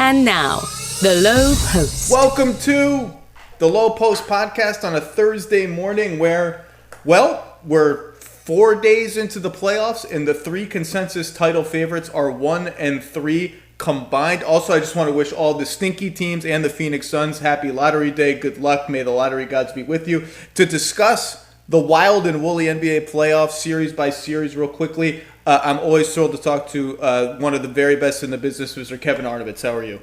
And now, the Lowe Post. Welcome to the Lowe Post podcast on a Thursday morning where, well, we're 4 days into the playoffs and the three consensus title favorites are 1 and 3 combined. Also, I just want to wish all the stinky teams and the Phoenix Suns happy lottery day. Good luck. May the lottery gods be with you. To discuss the wild and woolly NBA playoffs series by series real quickly, I'm always thrilled to talk to one of the very best in the business, Mr. Kevin Arnovitz. How are you?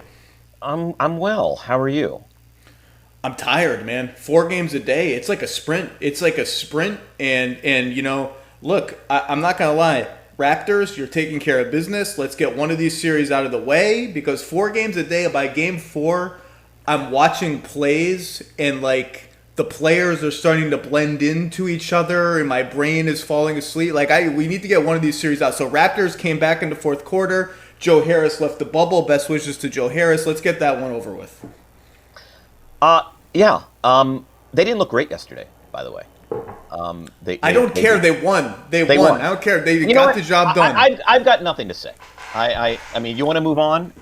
I'm well. How are you? I'm tired, man. 4 games a day. It's like a sprint. And you know, look, I'm not going to lie. Raptors, you're taking care of business. Let's get one of these series out of the way because 4 games a day, by game 4, I'm watching plays and like the players are starting to blend into each other and my brain is falling asleep. We need to get one of these series out. So Raptors came back in the fourth quarter. Joe Harris left the bubble. Best wishes to Joe Harris. Let's get that one over with. Yeah. They didn't look great yesterday, by the way. I don't care. They won. They won. I don't care. They got the job done. I've got nothing to say. I mean, you want to move on?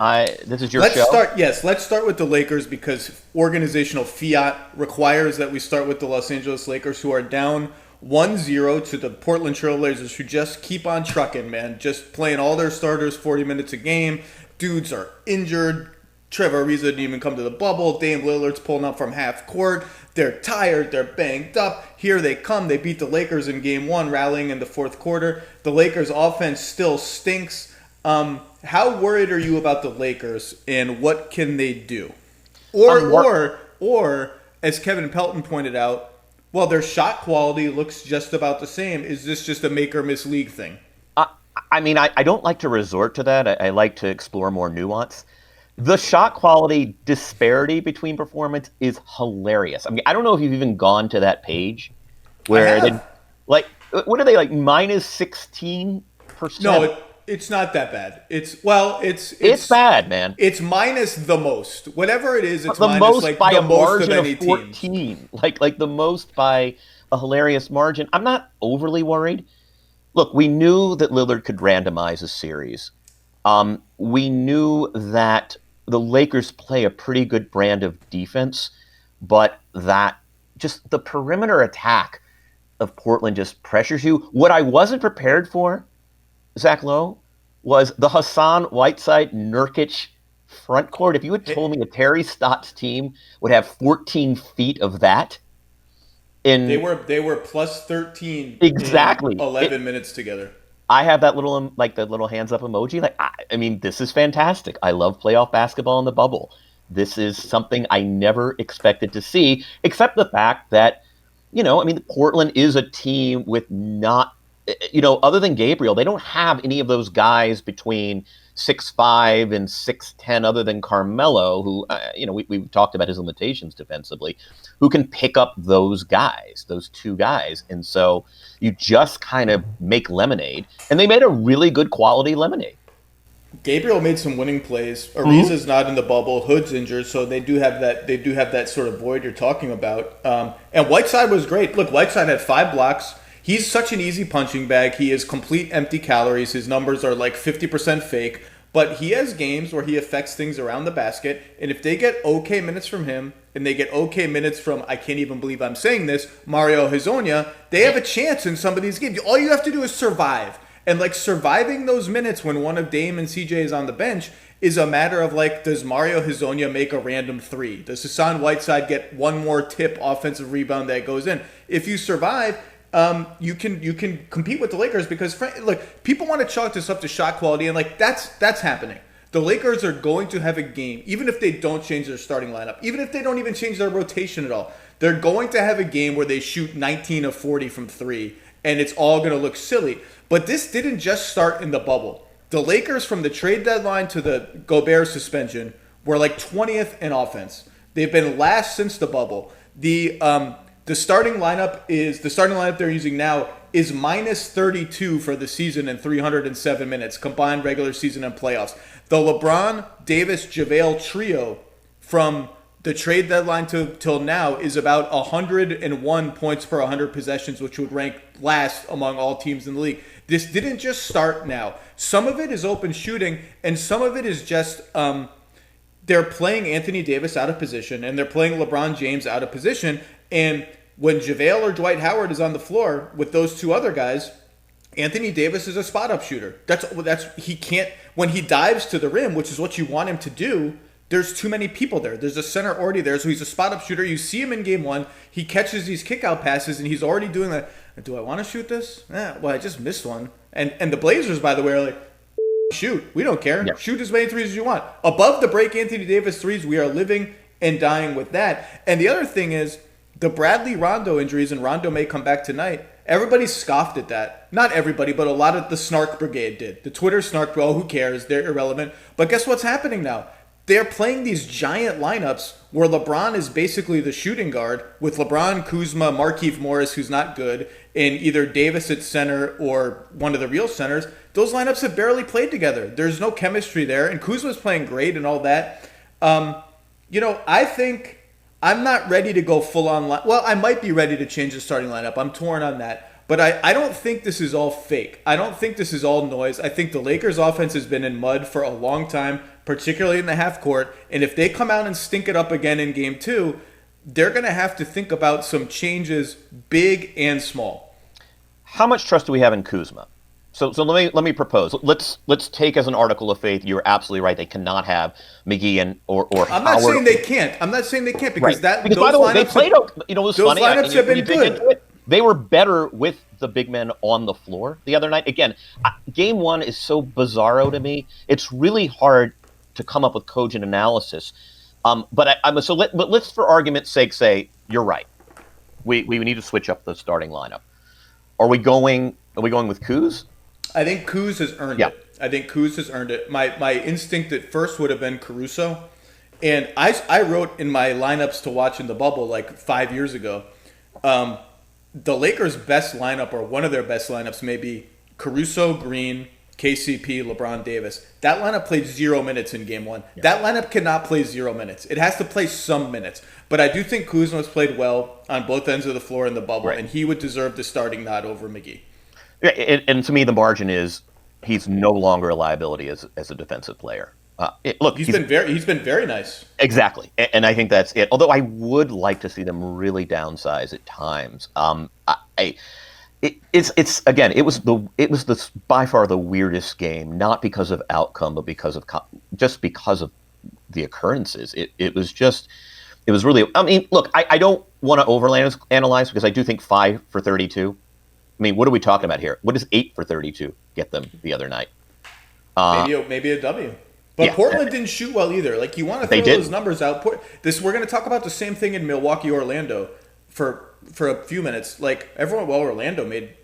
This is your show. Let's start with the Lakers because organizational fiat requires that we start with the Los Angeles Lakers, who are down 1-0 to the Portland Trail Blazers, who just keep on trucking, man. Just playing all their starters 40 minutes a game. Dudes are injured. Trevor Ariza didn't even come to the bubble. Dame Lillard's pulling up from half court. They're tired. They're banged up. Here they come. They beat the Lakers in game 1, rallying in the fourth quarter. The Lakers' offense still stinks. How worried are you about the Lakers, and what can they do? Or, as Kevin Pelton pointed out, well, their shot quality looks just about the same. Is this just a make or miss league thing? I mean, I don't like to resort to that. I like to explore more nuance. The shot quality disparity between performance is hilarious. I mean, I don't know if you've even gone to that page where they, like, what are they, like, minus 16%? No, it's not that bad. It's bad, man. It's minus the most. Whatever it is, it's the minus most like by the a most margin of any of 14. team. Like the most by a hilarious margin. I'm not overly worried. Look, we knew that Lillard could randomize a series. We knew that the Lakers play a pretty good brand of defense, but that just the perimeter attack of Portland just pressures you. What I wasn't prepared for, Zach Lowe, was the Hassan Whiteside Nurkic front court. If you had told me a Terry Stotts team would have 14 feet of that, they were plus 13 exactly in 11 minutes together. I have that little, like, the little hands up emoji. Like, I mean, this is fantastic. I love playoff basketball in the bubble. This is something I never expected to see, except the fact that, you know, I mean, Portland is a team with not, you know, other than Gabriel, they don't have any of those guys between 6'5" and 6'10", other than Carmelo, who, you know, we've talked about his limitations defensively, who can pick up those guys, those two guys. And so you just kind of make lemonade. And they made a really good quality lemonade. Gabriel made some winning plays. Ariza's not in the bubble. Hood's injured, so they do have that sort of void you're talking about. And Whiteside was great. Look, Whiteside had 5 blocks. He's such an easy punching bag. He is complete empty calories. His numbers are like 50% fake. But he has games where he affects things around the basket. And if they get okay minutes from him, and they get okay minutes from, I can't even believe I'm saying this, Mario Hezonja, they have a chance in some of these games. All you have to do is survive. And like surviving those minutes when one of Dame and CJ is on the bench is a matter of like, does Mario Hezonja make a random 3? Does Hassan Whiteside get one more tip offensive rebound that goes in? If you survive, you can compete with the Lakers because, look, people want to chalk this up to shot quality, and like that's happening. The Lakers are going to have a game, even if they don't change their starting lineup, even if they don't even change their rotation at all. They're going to have a game where they shoot 19 of 40 from 3, and it's all going to look silly. But this didn't just start in the bubble. The Lakers, from the trade deadline to the Gobert suspension, were like 20th in offense. They've been last since the bubble. The starting lineup they're using now is minus 32 for the season in 307 minutes, combined regular season and playoffs. The LeBron, Davis, JaVale trio from the trade deadline till now is about 101 points per 100 possessions, which would rank last among all teams in the league. This didn't just start now. Some of it is open shooting, and some of it is just they're playing Anthony Davis out of position and they're playing LeBron James out of position. And when JaVale or Dwight Howard is on the floor with those two other guys, Anthony Davis is a spot up shooter. That's he can't when he dives to the rim, which is what you want him to do. There's too many people there. There's a center already there, so he's a spot up shooter. You see him in game one. He catches these kick out passes, and he's already doing that. Do I want to shoot this? Well, I just missed one. And the Blazers, by the way, are like, shoot. We don't care. Yeah. Shoot as many threes as you want. Above the break Anthony Davis threes, we are living and dying with that. And the other thing is the Bradley Rondo injuries, and Rondo may come back tonight. Everybody scoffed at that. Not everybody, but a lot of the snark brigade did. The Twitter snark, well, who cares? They're irrelevant. But guess what's happening now? They're playing these giant lineups where LeBron is basically the shooting guard with LeBron, Kuzma, Markieff Morris, who's not good, and either Davis at center or one of the real centers. Those lineups have barely played together. There's no chemistry there, and Kuzma's playing great and all that. I think I'm not ready to go full on. Well, I might be ready to change the starting lineup. I'm torn on that. But I don't think this is all fake. I don't think this is all noise. I think the Lakers' offense has been in mud for a long time, particularly in the half court. And if they come out and stink it up again in game two, they're going to have to think about some changes, big and small. How much trust do we have in Kuzma? So let me propose. Let's take as an article of faith. You're absolutely right. They cannot have McGee or I'm Howard. not saying they can't. I'm not saying they can't because right. those by the way, lineups they played. It was those funny. lineups have been good. They were better with the big men on the floor the other night. Again, game one is so bizarro to me. It's really hard to come up with cogent analysis. But let's, for argument's sake, say you're right. We need to switch up the starting lineup. Are we going with Kuz? I think Kuz has earned it. I think Kuz has earned it. My instinct at first would have been Caruso. And I wrote in my lineups to watch in the bubble like 5 years ago, the Lakers' best lineup, or one of their best lineups, may be Caruso, Green, KCP, LeBron Davis. That lineup played 0 minutes in game one. Yeah. That lineup cannot play 0 minutes. It has to play some minutes. But I do think Kuzma's played well on both ends of the floor in the bubble, right. And he would deserve the starting nod over McGee. Yeah, and to me, the margin is he's no longer a liability as a defensive player. He's been very nice. Exactly, and I think that's it. Although I would like to see them really downsize at times. It was by far the weirdest game, not because of outcome, but because of the occurrences. It was really. I mean, look, I don't want to overanalyze because I do think 5 for 32. I mean, what are we talking about here? What does 8 for 32 get them the other night? Maybe a W. But yeah. Portland didn't shoot well either. Like, you want to throw those numbers out. We're going to talk about the same thing in Milwaukee, Orlando for a few minutes. Like, Orlando made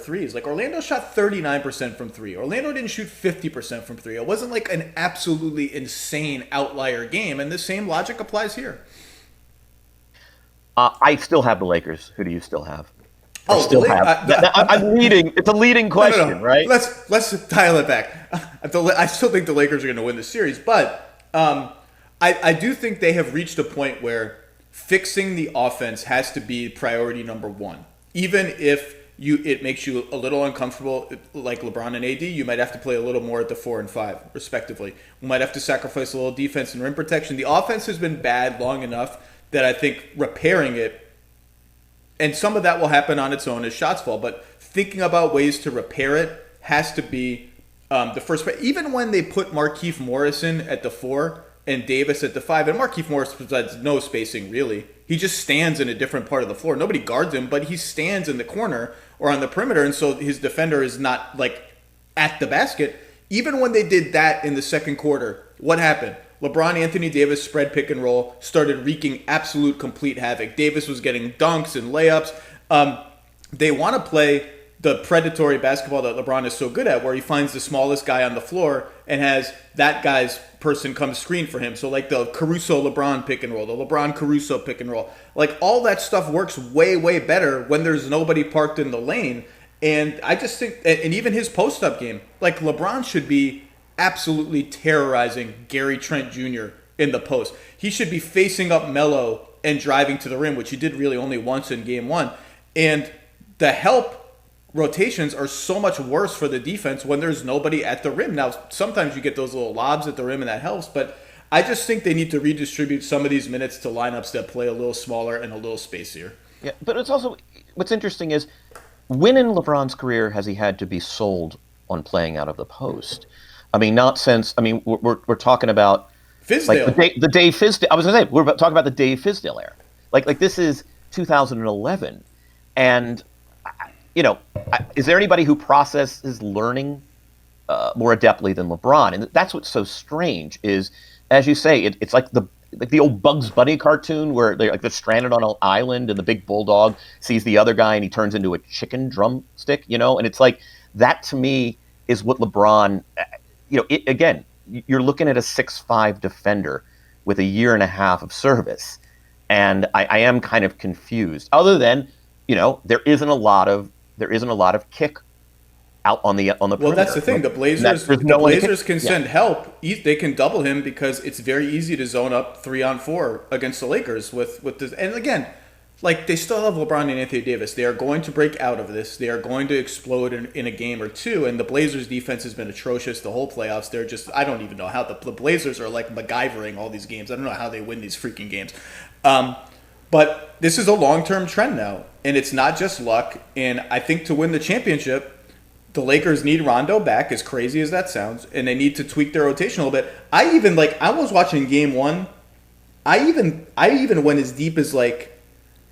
threes. Like, Orlando shot 39% from three. Orlando didn't shoot 50% from three. It wasn't like an absolutely insane outlier game. And the same logic applies here. I still have the Lakers. Who do you still have? I'm leading. It's a leading question, no. Right? Let's dial it back. I still think the Lakers are going to win the series, but I do think they have reached a point where fixing the offense has to be priority number one. Even if it makes you a little uncomfortable, like LeBron and AD, you might have to play a little more at the 4 and 5, respectively. We might have to sacrifice a little defense and rim protection. The offense has been bad long enough that I think repairing it. And some of that will happen on its own as shots fall. But thinking about ways to repair it has to be the first. Even when they put Markieff Morris in at the 4 and Davis at the 5, and Markieff Morris provides no spacing, really. He just stands in a different part of the floor. Nobody guards him, but he stands in the corner or on the perimeter, and so his defender is not, like, at the basket. Even when they did that in the second quarter, what happened? LeBron, Anthony Davis spread pick and roll, started wreaking absolute complete havoc. Davis was getting dunks and layups. They want to play the predatory basketball that LeBron is so good at, where he finds the smallest guy on the floor and has that guy's person come screen for him. So like the Caruso-LeBron pick and roll, the LeBron-Caruso pick and roll. Like, all that stuff works way, way better when there's nobody parked in the lane. And I just think, and even his post-up game, like, LeBron should be absolutely terrorizing Gary Trent Jr. in the post. He should be facing up Melo and driving to the rim, which he did really only once in game one. And the help rotations are so much worse for the defense when there's nobody at the rim. Now, sometimes you get those little lobs at the rim and that helps, but I just think they need to redistribute some of these minutes to lineups that play a little smaller and a little spacier. Yeah, but it's also what's interesting is when in LeBron's career has he had to be sold on playing out of the post? I mean, not since. I mean, we're talking about Fizdale. like the Dave Fizdale. I was going to say talking about the Dave Fizdale era. Like this is 2011, and is there anybody who processes learning more adeptly than LeBron? And that's what's so strange is, as you say, it's like the old Bugs Bunny cartoon where they're stranded on an island and the big bulldog sees the other guy and he turns into a chicken drumstick, and it's like that to me is what LeBron, again, you're looking at a 6'5" defender with a year and a half of service. And I am kind of confused other than, there isn't a lot of kick out on the perimeter. Well, that's the thing. The Blazers can send help. They can double him because it's very easy to zone up 3-on-4 against the Lakers with this. And again, like they still have LeBron and Anthony Davis. They are going to break out of this. They are going to explode in a game or two. And the Blazers' defense has been atrocious the whole playoffs. They're just I don't even know how the Blazers are like MacGyvering all these games. I don't know how they win these freaking games. But this is a long-term trend now, and it's not just luck. And I think to win the championship, the Lakers need Rondo back, as crazy as that sounds, and they need to tweak their rotation a little bit. I was watching Game 1. I even went as deep as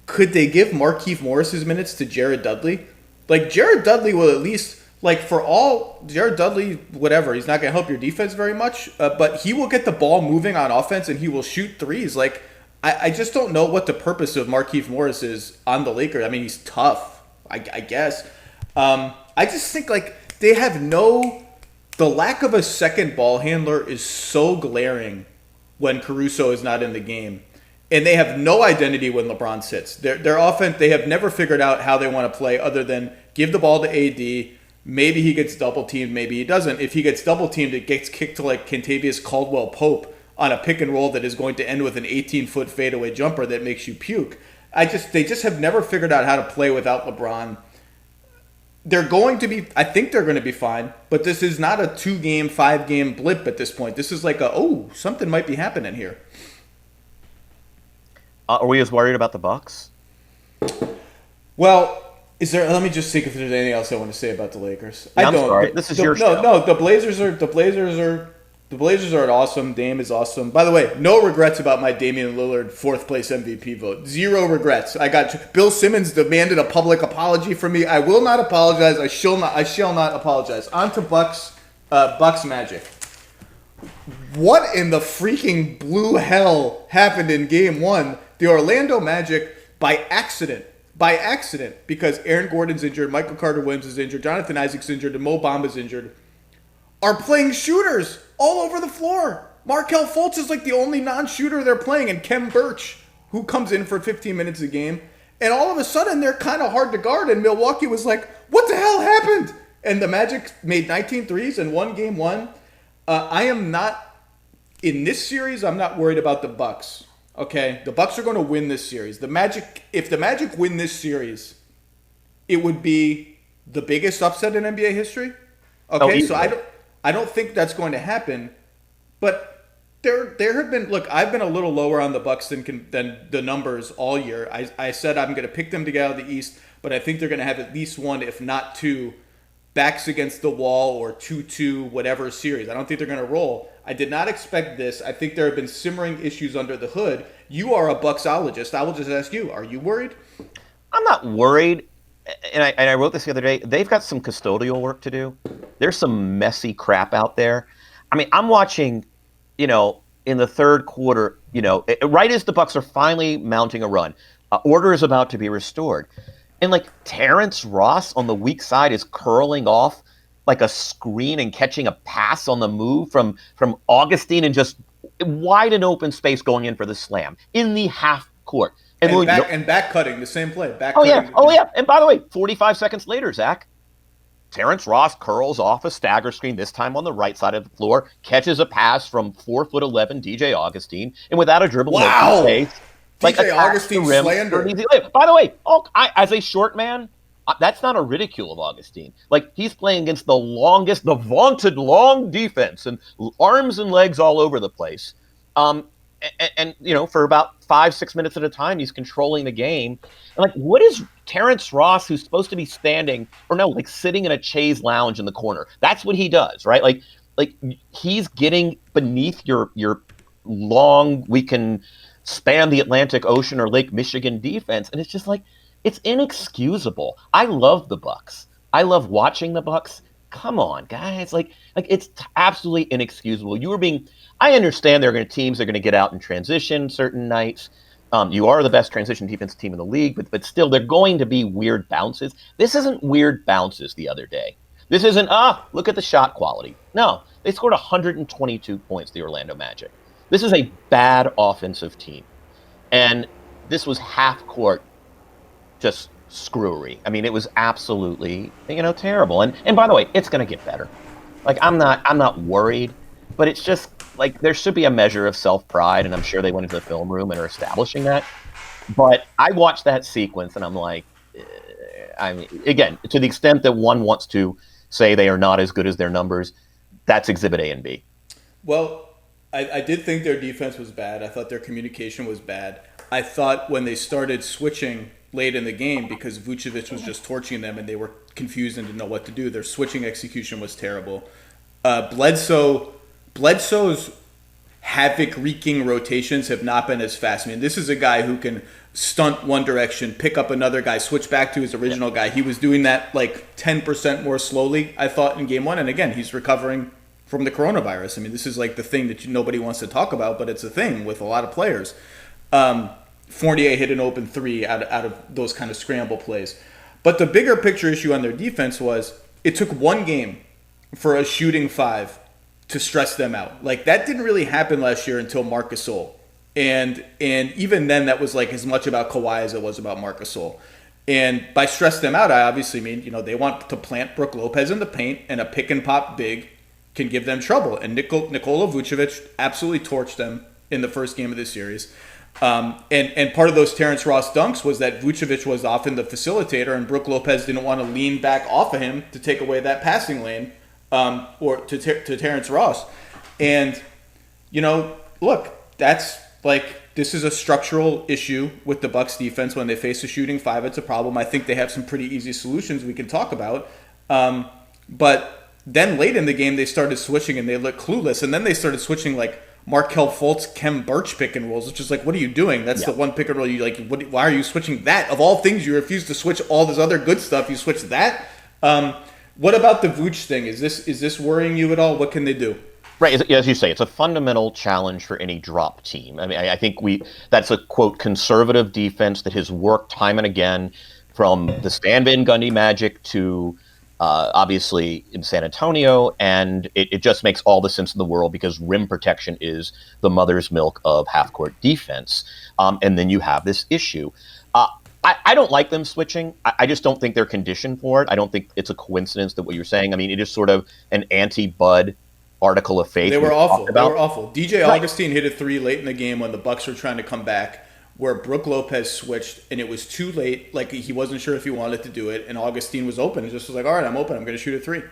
could they give Markieff Morris's minutes to Jared Dudley? Like Jared Dudley will at least Jared Dudley, whatever, he's not going to help your defense very much, but he will get the ball moving on offense and he will shoot threes. I just don't know what the purpose of Markieff Morris is on the Lakers. I mean, he's tough, I guess. I just think they have the lack of a second ball handler is so glaring when Caruso is not in the game. And they have no identity when LeBron sits. Their offense, they have never figured out how they want to play other than give the ball to AD. Maybe he gets double teamed, maybe he doesn't. If he gets double teamed, it gets kicked to Kentavious Caldwell-Pope on a pick and roll that is going to end with an 18-foot fadeaway jumper that makes you puke. They just have never figured out how to play without LeBron. I think they're going to be fine, but this is not a 2-game, 5-game blip at this point. This is something might be happening here. Are we as worried about the Bucks? Well, let me just think if there's anything else I want to say about the Lakers. Yeah, I'm sorry. This is your show. No, the Blazers are awesome. Dame is awesome. By the way, no regrets about my Damian Lillard 4th place MVP vote. 0 regrets. Bill Simmons demanded a public apology from me. I will not apologize. I shall not apologize. On to Bucks Magic. What in the freaking blue hell happened in Game 1? The Orlando Magic, by accident, because Aaron Gordon's injured, Michael Carter-Williams is injured, Jonathan Isaac's injured, and Mo Bamba's injured, are playing shooters all over the floor. Markelle Fultz is the only non-shooter they're playing, and Kem Birch, who comes in for 15 minutes a game. And all of a sudden, they're kind of hard to guard, and Milwaukee was like, what the hell happened? And the Magic made 19 threes and won Game 1. In this series, I'm not worried about the Bucks. Okay, the Bucks are going to win this series. If the Magic win this series, it would be the biggest upset in NBA history. Okay, so I don't think that's going to happen. But there have been. Look, I've been a little lower on the Bucks than the numbers all year. I said I'm going to pick them to get out of the East, but I think they're going to have at least one, if not two, backs against the wall or 2-2 whatever series. I don't think they're going to roll. I did not expect this. I think there have been simmering issues under the hood. You are a Bucksologist. I will just ask you, are you worried? I'm not worried. And I wrote this the other day. They've got some custodial work to do. There's some messy crap out there. I mean, I'm watching, in the third quarter, right as the Bucks are finally mounting a run, order is about to be restored. And Terrence Ross on the weak side is curling off like a screen and catching a pass on the move from Augustine and just wide and open space going in for the slam in the half court. And back cutting the same play. Oh yeah. And by the way, 45 seconds later, Zach, Terrence Ross curls off a stagger screen, this time on the right side of the floor, catches a pass from 4'11" DJ Augustine, and without a dribble, wow. Face, DJ Augustine slander. By the way, as a short man, that's not a ridicule of Augustine. He's playing against the vaunted long defense, and arms and legs all over the place. Um, and for about 5-6 minutes at a time, he's controlling the game. And like, what is Terrence Ross, who's supposed to be standing, or no, like sitting in a chaise lounge in the corner? That's what he does, right? Like he's getting beneath your long, we can span the Atlantic Ocean or Lake Michigan defense, and it's just like it's inexcusable. I love the Bucks. I love watching the Bucks. Come on, guys! Like it's absolutely inexcusable. You were being. I understand there are going to teams that are going to get out and transition certain nights. You are the best transition defense team in the league, but still, they're going to be weird bounces. This isn't weird bounces the other day. This isn't, look at the shot quality. No, they scored 122 points, the Orlando Magic. This is a bad offensive team. And this was half court just screwery. I mean, it was absolutely, terrible. And by the way, it's going to get better. Like I'm not worried, but it's just like there should be a measure of self-pride, and I'm sure they went into the film room and are establishing that. But I watched that sequence and I'm like, I mean, again, to the extent that one wants to say they are not as good as their numbers, that's exhibit A and B. Well, I did think their defense was bad. I thought their communication was bad. I thought when they started switching late in the game because Vucevic was just torching them and they were confused and didn't know what to do, their switching execution was terrible. Bledsoe's havoc-wreaking rotations have not been as fast. I mean, this is a guy who can stunt one direction, pick up another guy, switch back to his original guy. He was doing that like 10% more slowly, I thought, in game one. And again, he's recovering from the coronavirus. I mean, this is like the thing that nobody wants to talk about, but it's a thing with a lot of players. Fournier hit an open three out of those kind of scramble plays. But the bigger picture issue on their defense was it took one game for a shooting five to stress them out. Like, that didn't really happen last year until Marc Gasol. And even then, that was like as much about Kawhi as it was about Marc Gasol. And by stress them out, I obviously mean, they want to plant Brook Lopez in the paint, and a pick and pop big can give them trouble. And Nikola Vucevic absolutely torched them in the first game of this series. And part of those Terrence Ross dunks was that Vucevic was often the facilitator, and Brook Lopez didn't want to lean back off of him to take away that passing lane, or to Terrence Ross. And, look, that's like, this is a structural issue with the Bucks defense. When they face a shooting five, it's a problem. I think they have some pretty easy solutions we can talk about. But then late in the game, they started switching and they looked clueless. And then they started switching like Markelle Fultz, Kem Birch pick and rolls, which is like, what are you doing? That's the one pick and roll you like. Why are you switching that? Of all things, you refuse to switch all this other good stuff. You switch that. What about the Vooch thing? Is this worrying you at all? What can they do? Right, as you say, it's a fundamental challenge for any drop team. I mean, I think that's a, quote, conservative defense that has worked time and again from the Stan Van Gundy Magic to obviously in San Antonio, and it just makes all the sense in the world because rim protection is the mother's milk of half-court defense. And then you have this issue. I don't like them switching. I just don't think they're conditioned for it. I don't think it's a coincidence that what you're saying. I mean, it is sort of an anti-Bud article of faith. They were awful. DJ Augustine hit a three late in the game when the Bucks were trying to come back, where Brook Lopez switched, and it was too late. Like, he wasn't sure if he wanted to do it, and Augustine was open. He just was like, all right, I'm open. I'm going to shoot a three.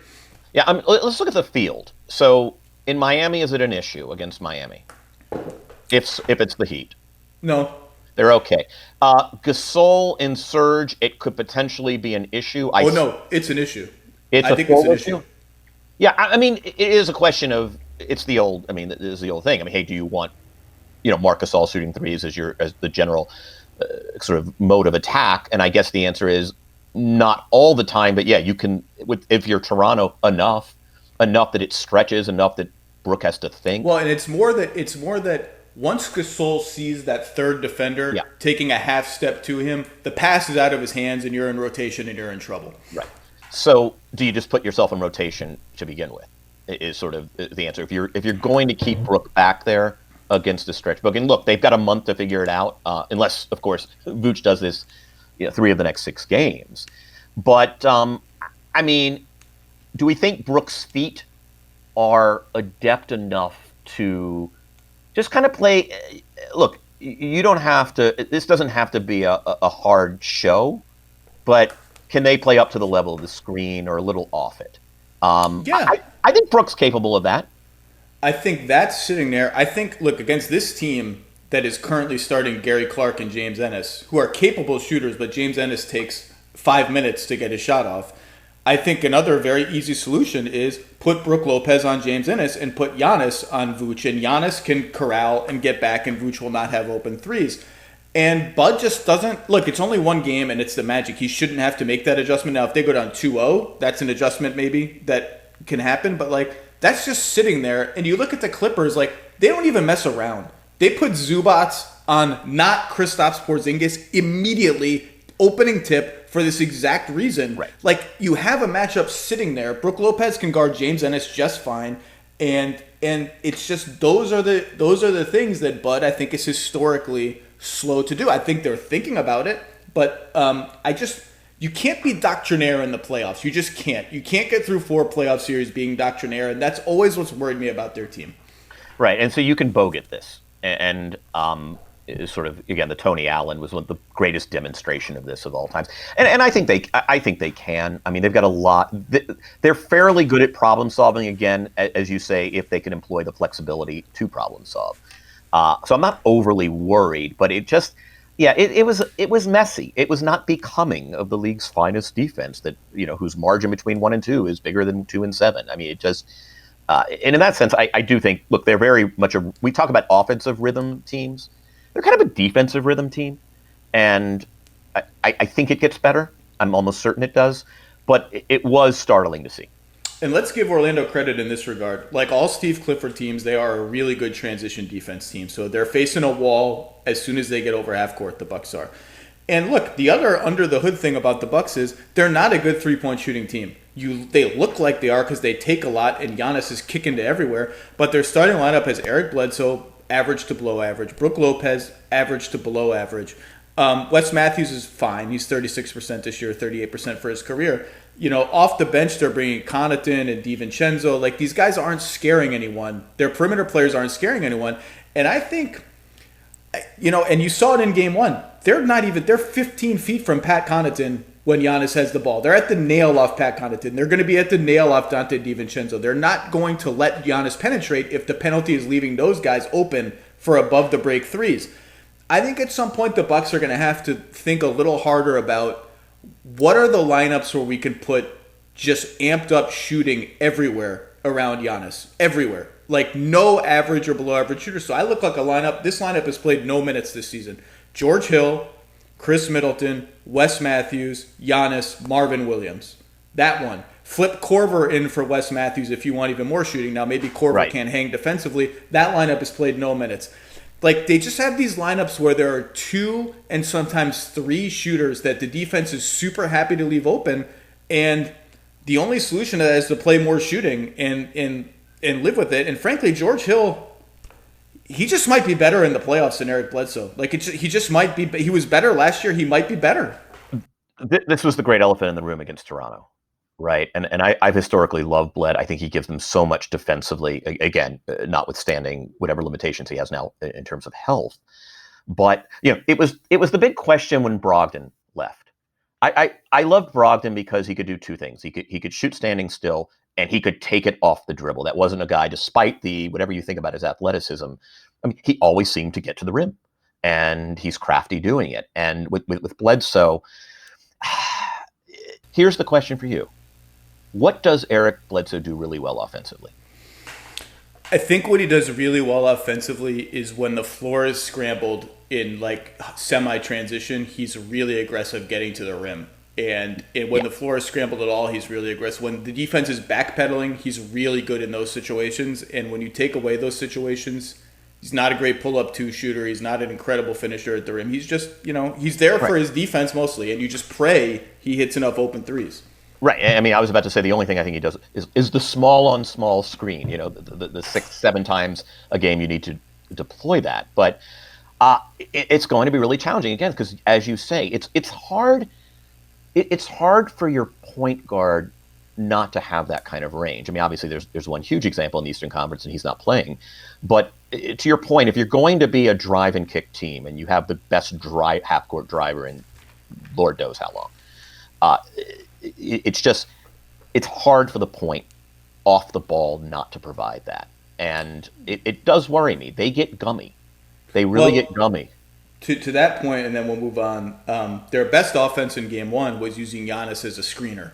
Yeah, let's look at the field. So, in Miami, is it an issue against Miami? If it's the Heat? No. They're okay. Gasol and Serge, it could potentially be an issue. No, it's an issue. I think it's an issue. Yeah, I mean, it is a question of, it's the old, I mean, it is the old thing. I mean, hey, do you want, Marc Gasol shooting threes as the general sort of mode of attack? And I guess the answer is not all the time, but yeah, you can, if you're Toronto, enough that it stretches, enough that Brook has to think. Well, and it's more that once Gasol sees that third defender taking a half step to him, the pass is out of his hands and you're in rotation and you're in trouble. Right. So do you just put yourself in rotation to begin with? Is sort of the answer. If you're going to keep Brook back there against a stretch book, and look, they've got a month to figure it out, unless, of course, Vooch does this 3 of the next 6 games. But, I mean, do we think Brook's feet are adept enough to just kind of play? Look, you don't have to, this doesn't have to be a hard show, but can they play up to the level of the screen or a little off it? I think Brook's capable of that. I think that's sitting there. I think, look, against this team that is currently starting Gary Clark and James Ennis, who are capable shooters, but James Ennis takes 5 minutes to get his shot off. I think another very easy solution is put Brook Lopez on James Ennis and put Giannis on Vooch, and Giannis can corral and get back, and Vooch will not have open threes. And Bud just doesn't look. It's only one game, and it's the Magic. He shouldn't have to make that adjustment. Now, if they go down 2-0, that's an adjustment maybe that can happen. But like that's just sitting there. And you look at the Clippers, like they don't even mess around. They put Zubats on not Kristaps Porzingis immediately, opening tip for this exact reason. Right. Like you have a matchup sitting there. Brook Lopez can guard James Ennis just fine, and it's just those are the things that Bud I think is historically slow to do. I think they're thinking about it, but you can't be doctrinaire in the playoffs. You just can't. You can't get through 4 playoff series being doctrinaire, and that's always what's worried me about their team. Right, and so you can bogut this, and sort of again, the Tony Allen was one of the greatest demonstration of this of all times, and I think they can. I mean, they've got a lot. They're fairly good at problem solving. Again, as you say, if they can employ the flexibility to problem solve. So I'm not overly worried, but it just, it was messy. It was not becoming of the league's finest defense that, whose margin between 1 and 2 is bigger than 2 and 7. I mean, it just, and in that sense, I do think, look, they're very much we talk about offensive rhythm teams. They're kind of a defensive rhythm team. And I think it gets better. I'm almost certain it does. But it was startling to see. And let's give Orlando credit in this regard. Like all Steve Clifford teams, they are a really good transition defense team. So they're facing a wall as soon as they get over half court, the Bucks are. And look, the other under the hood thing about the Bucks is they're not a good three-point shooting team. They look like they are because they take a lot and Giannis is kicking to everywhere. But their starting lineup has Eric Bledsoe, average to below average. Brook Lopez, average to below average. Wes Matthews is fine. He's 36% this year, 38% for his career. Off the bench, they're bringing Connaughton and DiVincenzo. Like, these guys aren't scaring anyone. Their perimeter players aren't scaring anyone. And I think, and you saw it in game 1. They're 15 feet from Pat Connaughton when Giannis has the ball. They're at the nail off Pat Connaughton. They're going to be at the nail off Dante DiVincenzo. They're not going to let Giannis penetrate if the penalty is leaving those guys open for above the break threes. I think at some point the Bucks are going to have to think a little harder about what are the lineups where we can put just amped up shooting everywhere around Giannis? Everywhere. Like no average or below average shooter. So I look like a lineup. This lineup has played no minutes this season. George Hill, Chris Middleton, Wes Matthews, Giannis, Marvin Williams. That one. Flip Korver in for Wes Matthews if you want even more shooting. Now maybe Korver can't hang defensively. That lineup has played no minutes. Like, they just have these lineups where there are 2 and sometimes 3 shooters that the defense is super happy to leave open, and the only solution to that is to play more shooting and live with it. And frankly, George Hill, he just might be better in the playoffs than Eric Bledsoe. Like, he just might be. He was better last year. He might be better. This was the great elephant in the room against Toronto. Right. And I've historically loved Bled. I think he gives them so much defensively, again, notwithstanding whatever limitations he has now in terms of health. But, it was the big question when Brogdon left. I loved Brogdon because he could do 2 things. He could shoot standing still and he could take it off the dribble. That wasn't a guy, despite whatever you think about his athleticism. I mean, he always seemed to get to the rim and he's crafty doing it. And with Bledsoe, here's the question for you. What does Eric Bledsoe do really well offensively? I think what he does really well offensively is when the floor is scrambled in like semi-transition, he's really aggressive getting to the rim. And when the floor is scrambled at all, he's really aggressive. When the defense is backpedaling, he's really good in those situations. And when you take away those situations, he's not a great pull-up 2 shooter. He's not an incredible finisher at the rim. He's just, he's there for his defense mostly. And you just pray he hits enough open threes. Right. I mean, I was about to say the only thing I think he does is the small on small screen, the 6-7 times a game you need to deploy that. But it's going to be really challenging again, because as you say, it's hard. It's hard for your point guard not to have that kind of range. I mean, obviously there's one huge example in the Eastern Conference and he's not playing. But to your point, if you're going to be a drive and kick team and you have the best half court driver in Lord knows how long, it's hard for the point off the ball not to provide that. And it does worry me. They get gummy. They really get gummy. To that point, and then we'll move on. Their best offense in Game 1 was using Giannis as a screener.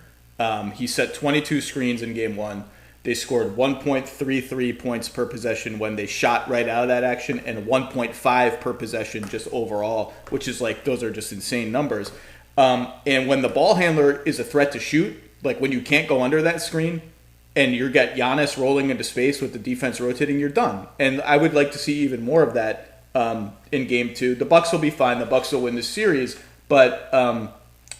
He set 22 screens in Game 1. They scored 1.33 points per possession when they shot right out of that action, and 1.5 per possession just overall, which is like, those are just insane numbers. And when the ball handler is a threat to shoot, like when you can't go under that screen, and you get Giannis rolling into space with the defense rotating, you're done. And I would like to see even more of that in Game 2. The Bucks will be fine. The Bucks will win this series, but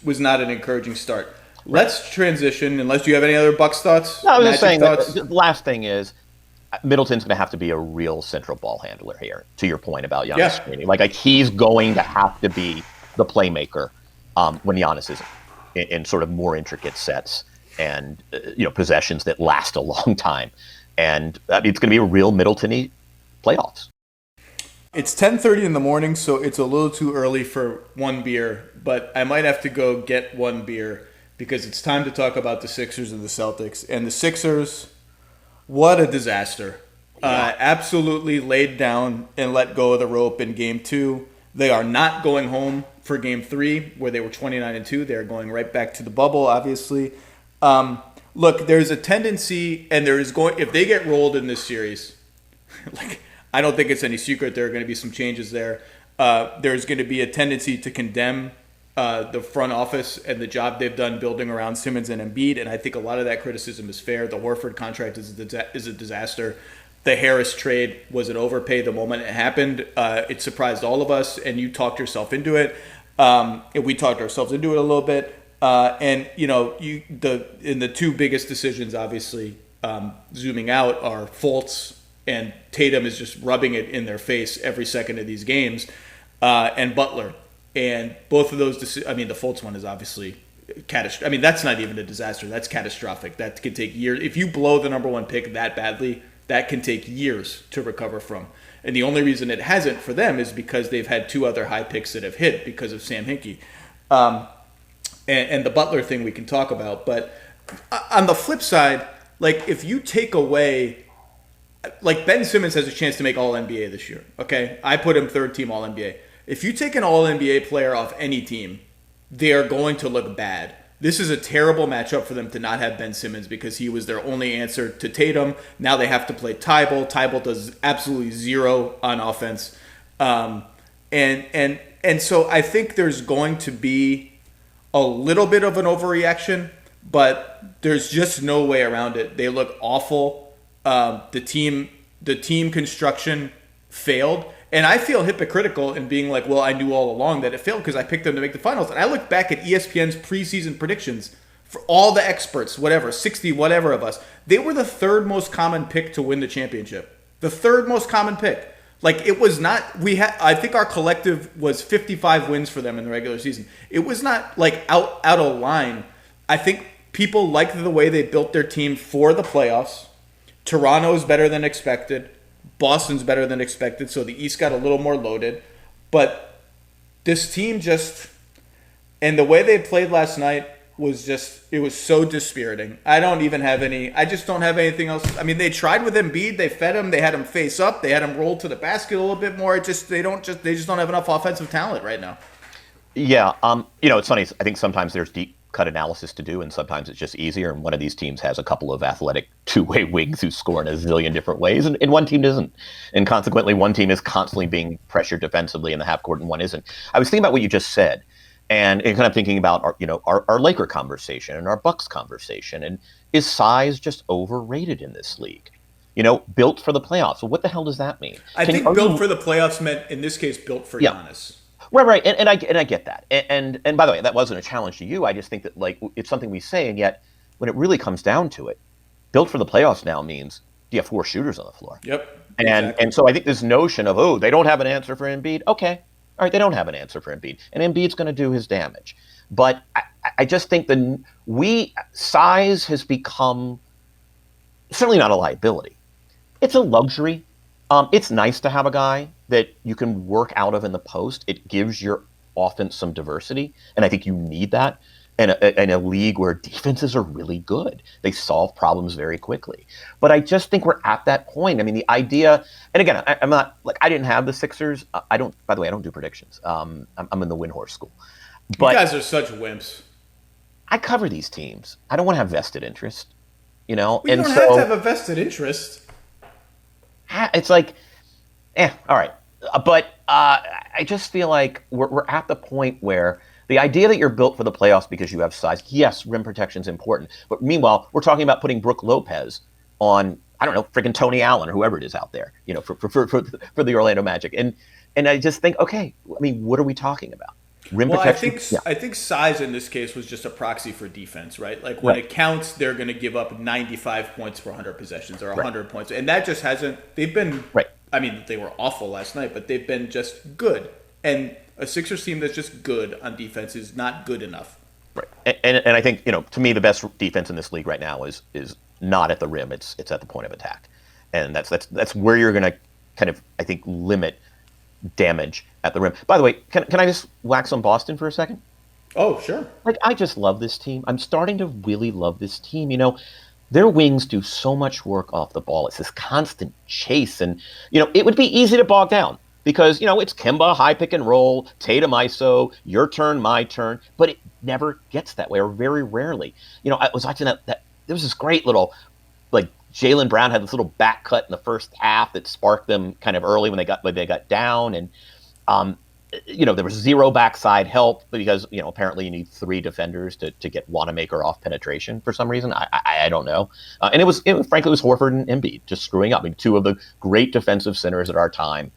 was not an encouraging start. Let's transition, unless you have any other Bucks thoughts. No, I was just saying, the last thing is, Middleton's going to have to be a real central ball handler here, to your point about Giannis screening. Like, he's going to have to be the playmaker when Giannis is in sort of more intricate sets and possessions that last a long time. And it's going to be a real Middleton-y playoffs. It's 10:30 in the morning, so it's a little too early for one beer, but I might have to go get one beer because it's time to talk about the Sixers and the Celtics. And the Sixers, what a disaster. Absolutely laid down and let go of the rope in Game 2. They are not going home for Game 3, where they were 29-2. They're going right back to the bubble, obviously. Look, there's a tendency, and if they get rolled in this series, like, I don't think it's any secret there are going to be some changes there. There's going to be a tendency to condemn the front office and the job they've done building around Simmons and Embiid, and I think a lot of that criticism is fair. The Horford contract is a disaster. The Harris trade was an overpay the moment it happened. It surprised all of us, and you talked yourself into it. And we talked ourselves into it a little bit. And the two biggest decisions, obviously, zooming out, are Fultz, and Tatum is just rubbing it in their face every second of these games, and Butler. And both of those, the Fultz one is obviously catastrophic. I mean, that's not even a disaster. That's catastrophic. That could take years. If you blow the number one pick that badly, that can take years to recover from. And the only reason it hasn't for them is because they've had two other high picks that have hit because of Sam Hinkie. And the Butler thing we can talk about. But on the flip side, like, if you take away, like, Ben Simmons has a chance to make All-NBA this year, okay? I put him third team All-NBA. If you take an All-NBA player off any team, they are going to look bad. This is a terrible matchup for them to not have Ben Simmons because he was their only answer to Tatum. Now they have to play Tybalt. Tybalt does absolutely zero on offense. And so I think there's going to be a little bit of an overreaction, but there's just no way around it. They look awful. The team construction failed. And I feel hypocritical in being like, well, I knew all along that it failed because I picked them to make the finals. And I look back at ESPN's preseason predictions for all the experts, 60 whatever of us. They were the third most common pick to win the championship. The third most common pick. Like, it was not, I think our collective was 55 wins for them in the regular season. It was not like out of line. I think people liked the way they built their team for the playoffs. Toronto's better than expected. Boston's better than expected, so the East got a little more loaded. But this team just, and the way they played last night was just, it was so dispiriting. I just don't have anything else. I mean, they tried with Embiid, they fed him, they had him face up, they had him roll to the basket a little bit more. They just don't have enough offensive talent right now. Yeah, it's funny. I think sometimes there's deep cut analysis to do, and sometimes it's just easier. And one of these teams has a couple of athletic two-way wings who score in a zillion different ways, and one team doesn't. And consequently, one team is constantly being pressured defensively in the half court, and one isn't. I was thinking about what you just said, and kind of thinking about our Laker conversation and our Bucks conversation, and is size just overrated in this league? Built for the playoffs. Well, what the hell does that mean? I think built for the playoffs meant, in this case, built for Giannis. Right, and I get that, and by the way, that wasn't a challenge to you. I just think that, like, it's something we say, and yet when it really comes down to it, built for the playoffs now means, do you have four shooters on the floor? Yep. And so I think this notion of, they don't have an answer for Embiid. Okay, all right, they don't have an answer for Embiid, and Embiid's going to do his damage. But I just think size has become certainly not a liability. It's a luxury. It's nice to have a guy that you can work out of in the post. It gives your offense some diversity, and I think you need that. in a league where defenses are really good. They solve problems very quickly. But I just think we're at that point. I mean, the idea, and again, I'm not like I didn't have the Sixers. I don't. By the way, I don't do predictions. I'm in the Windhorse school. You But guys are such wimps. I cover these teams. I don't want to have vested interest, Well, you and don't have to so have a vested interest. it's like, all right. But I just feel like we're at the point where the idea that you're built for the playoffs because you have size, yes, rim protection is important. But meanwhile, we're talking about putting Brooke Lopez on, I don't know, freaking Tony Allen or whoever it is out there, for the Orlando Magic. And I just think, okay, I mean, what are we talking about? Rim Well, I protection? think Yeah. I think size in this case was just a proxy for defense, right? Like when Right. it counts, they're going to give up 95 points per 100 possessions or Right. 100 points, and that just hasn't. They've been. Right. I mean, they were awful last night, but they've been just good. And a Sixers team that's just good on defense is not good enough. Right. And I think, to me, the best defense in this league right now is not at the rim. It's at the point of attack. And that's where you're going to kind of, I think, limit damage at the rim. By the way, can I just wax on Boston for a second? Oh, sure. Like, I just love this team. I'm starting to really love this team. Their wings do so much work off the ball. It's this constant chase. And, it would be easy to bog down because, it's Kemba, high pick and roll, Tatum ISO, your turn, my turn. But it never gets that way, or very rarely. I was watching that there was this great little, like, Jaylen Brown had this little back cut in the first half that sparked them kind of early when they got down. And, there was zero backside help because, apparently you need 3 defenders to get Wanamaker off penetration for some reason. I don't know. And it was frankly, it was Horford and Embiid just screwing up. I mean, 2 of the great defensive centers at our time,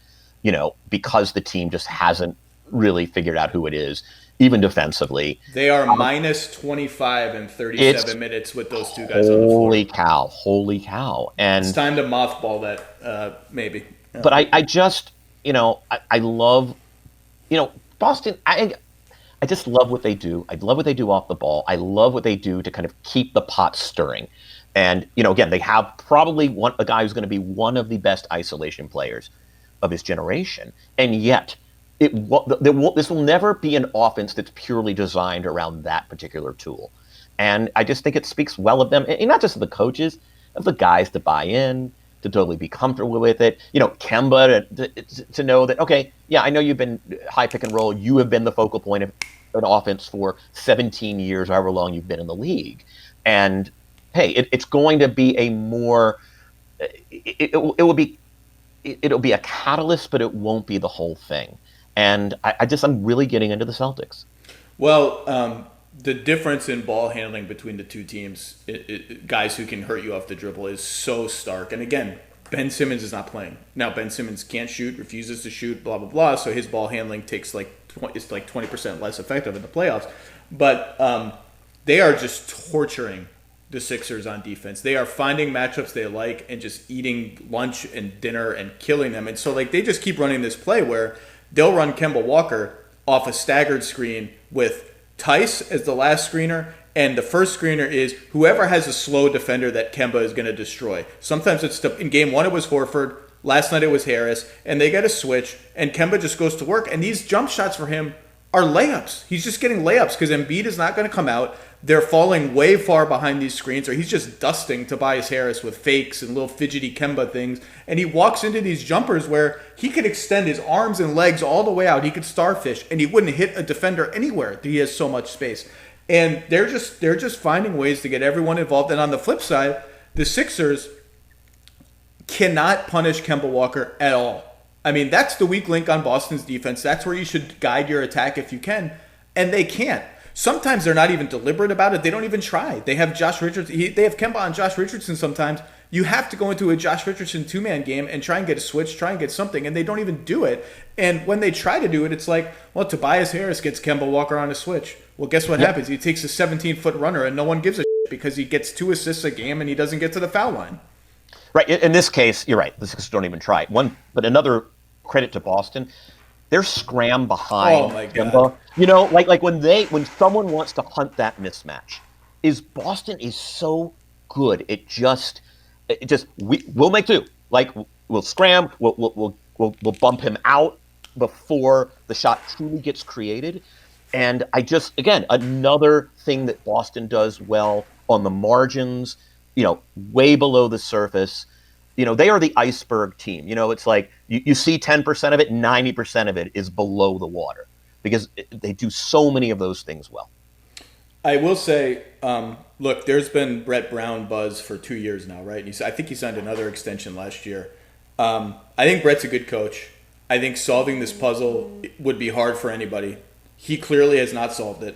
because the team just hasn't really figured out who it is, even defensively. They are minus 25 in 37 minutes with those 2 guys on the floor. Holy cow. And It's time to mothball that, maybe. But I just, I love, Boston. I just love what they do. I love what they do off the ball. I love what they do to kind of keep the pot stirring. And, again, they have probably a guy who's going to be one of the best isolation players of his generation. And yet, this will never be an offense that's purely designed around that particular tool. And I just think it speaks well of them, and not just of the coaches, of the guys to buy in, to totally be comfortable with it. Kemba to know that, okay, yeah, I know you've been high pick and roll. You have been the focal point of an offense for 17 years, however long you've been in the league. And, hey, it's going to be a more it'll be a catalyst, but it won't be the whole thing. And I'm really getting into the Celtics. Well, the difference in ball handling between the 2 teams, guys who can hurt you off the dribble, is so stark. And again, Ben Simmons is not playing. Now, Ben Simmons can't shoot, refuses to shoot, blah, blah, blah. So his ball handling it's like 20% less effective in the playoffs. But they are just torturing the Sixers on defense. They are finding matchups they like and just eating lunch and dinner and killing them. And so they just keep running this play where they'll run Kemba Walker off a staggered screen with Tice as the last screener, and the first screener is whoever has a slow defender that Kemba is going to destroy. Sometimes in game 1 it was Horford, last night it was Harris, and they get a switch, and Kemba just goes to work, and these jump shots for him are layups. He's just getting layups because Embiid is not going to come out. They're falling way far behind these screens, or he's just dusting Tobias Harris with fakes and little fidgety Kemba things. And he walks into these jumpers where he could extend his arms and legs all the way out. He could starfish, and he wouldn't hit a defender anywhere. He has so much space. And they're just finding ways to get everyone involved. And on the flip side, the Sixers cannot punish Kemba Walker at all. I mean, that's the weak link on Boston's defense. That's where you should guide your attack if you can. And they can't. Sometimes they're not even deliberate about it. They don't even try. They have Josh Richardson. They have Kemba on Josh Richardson sometimes. You have to go into a Josh Richardson 2-man game and try and get a switch, try and get something, and they don't even do it. And when they try to do it, it's like, well, Tobias Harris gets Kemba Walker on a switch. Well, guess what happens? He takes a 17-foot runner, and no one gives a shit because he gets 2 assists a game and he doesn't get to the foul line. Right. In this case, you're right. The Sixers don't even try. But another credit to Boston, their scram behind Oh my God. Kemba. Like when someone wants to hunt that mismatch, Boston is so good. We'll make do. Like we'll scram. We'll bump him out before the shot truly gets created. And I just, again, another thing that Boston does well on the margins, way below the surface. They are the iceberg team. It's like you see 10% of it, 90% of it is below the water because they do so many of those things well. I will say, look, there's been Brett Brown buzz for 2 years now, right? I think he signed another extension last year. I think Brett's a good coach. I think solving this puzzle would be hard for anybody. He clearly has not solved it.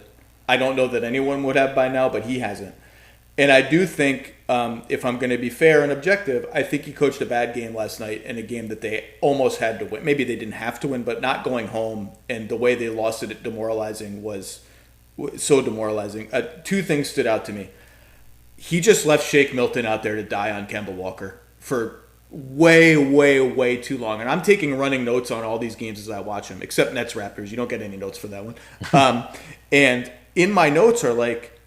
I don't know that anyone would have by now, but he hasn't. And I do think, if I'm going to be fair and objective, I think he coached a bad game last night in a game that they almost had to win. Maybe they didn't have to win, but not going home and the way they lost it demoralizing was so demoralizing. Two things stood out to me. He just left Shake Milton out there to die on Kemba Walker for way, way, way too long. And I'm taking running notes on all these games as I watch them, except Nets Raptors. You don't get any notes for that one. And in my notes are like,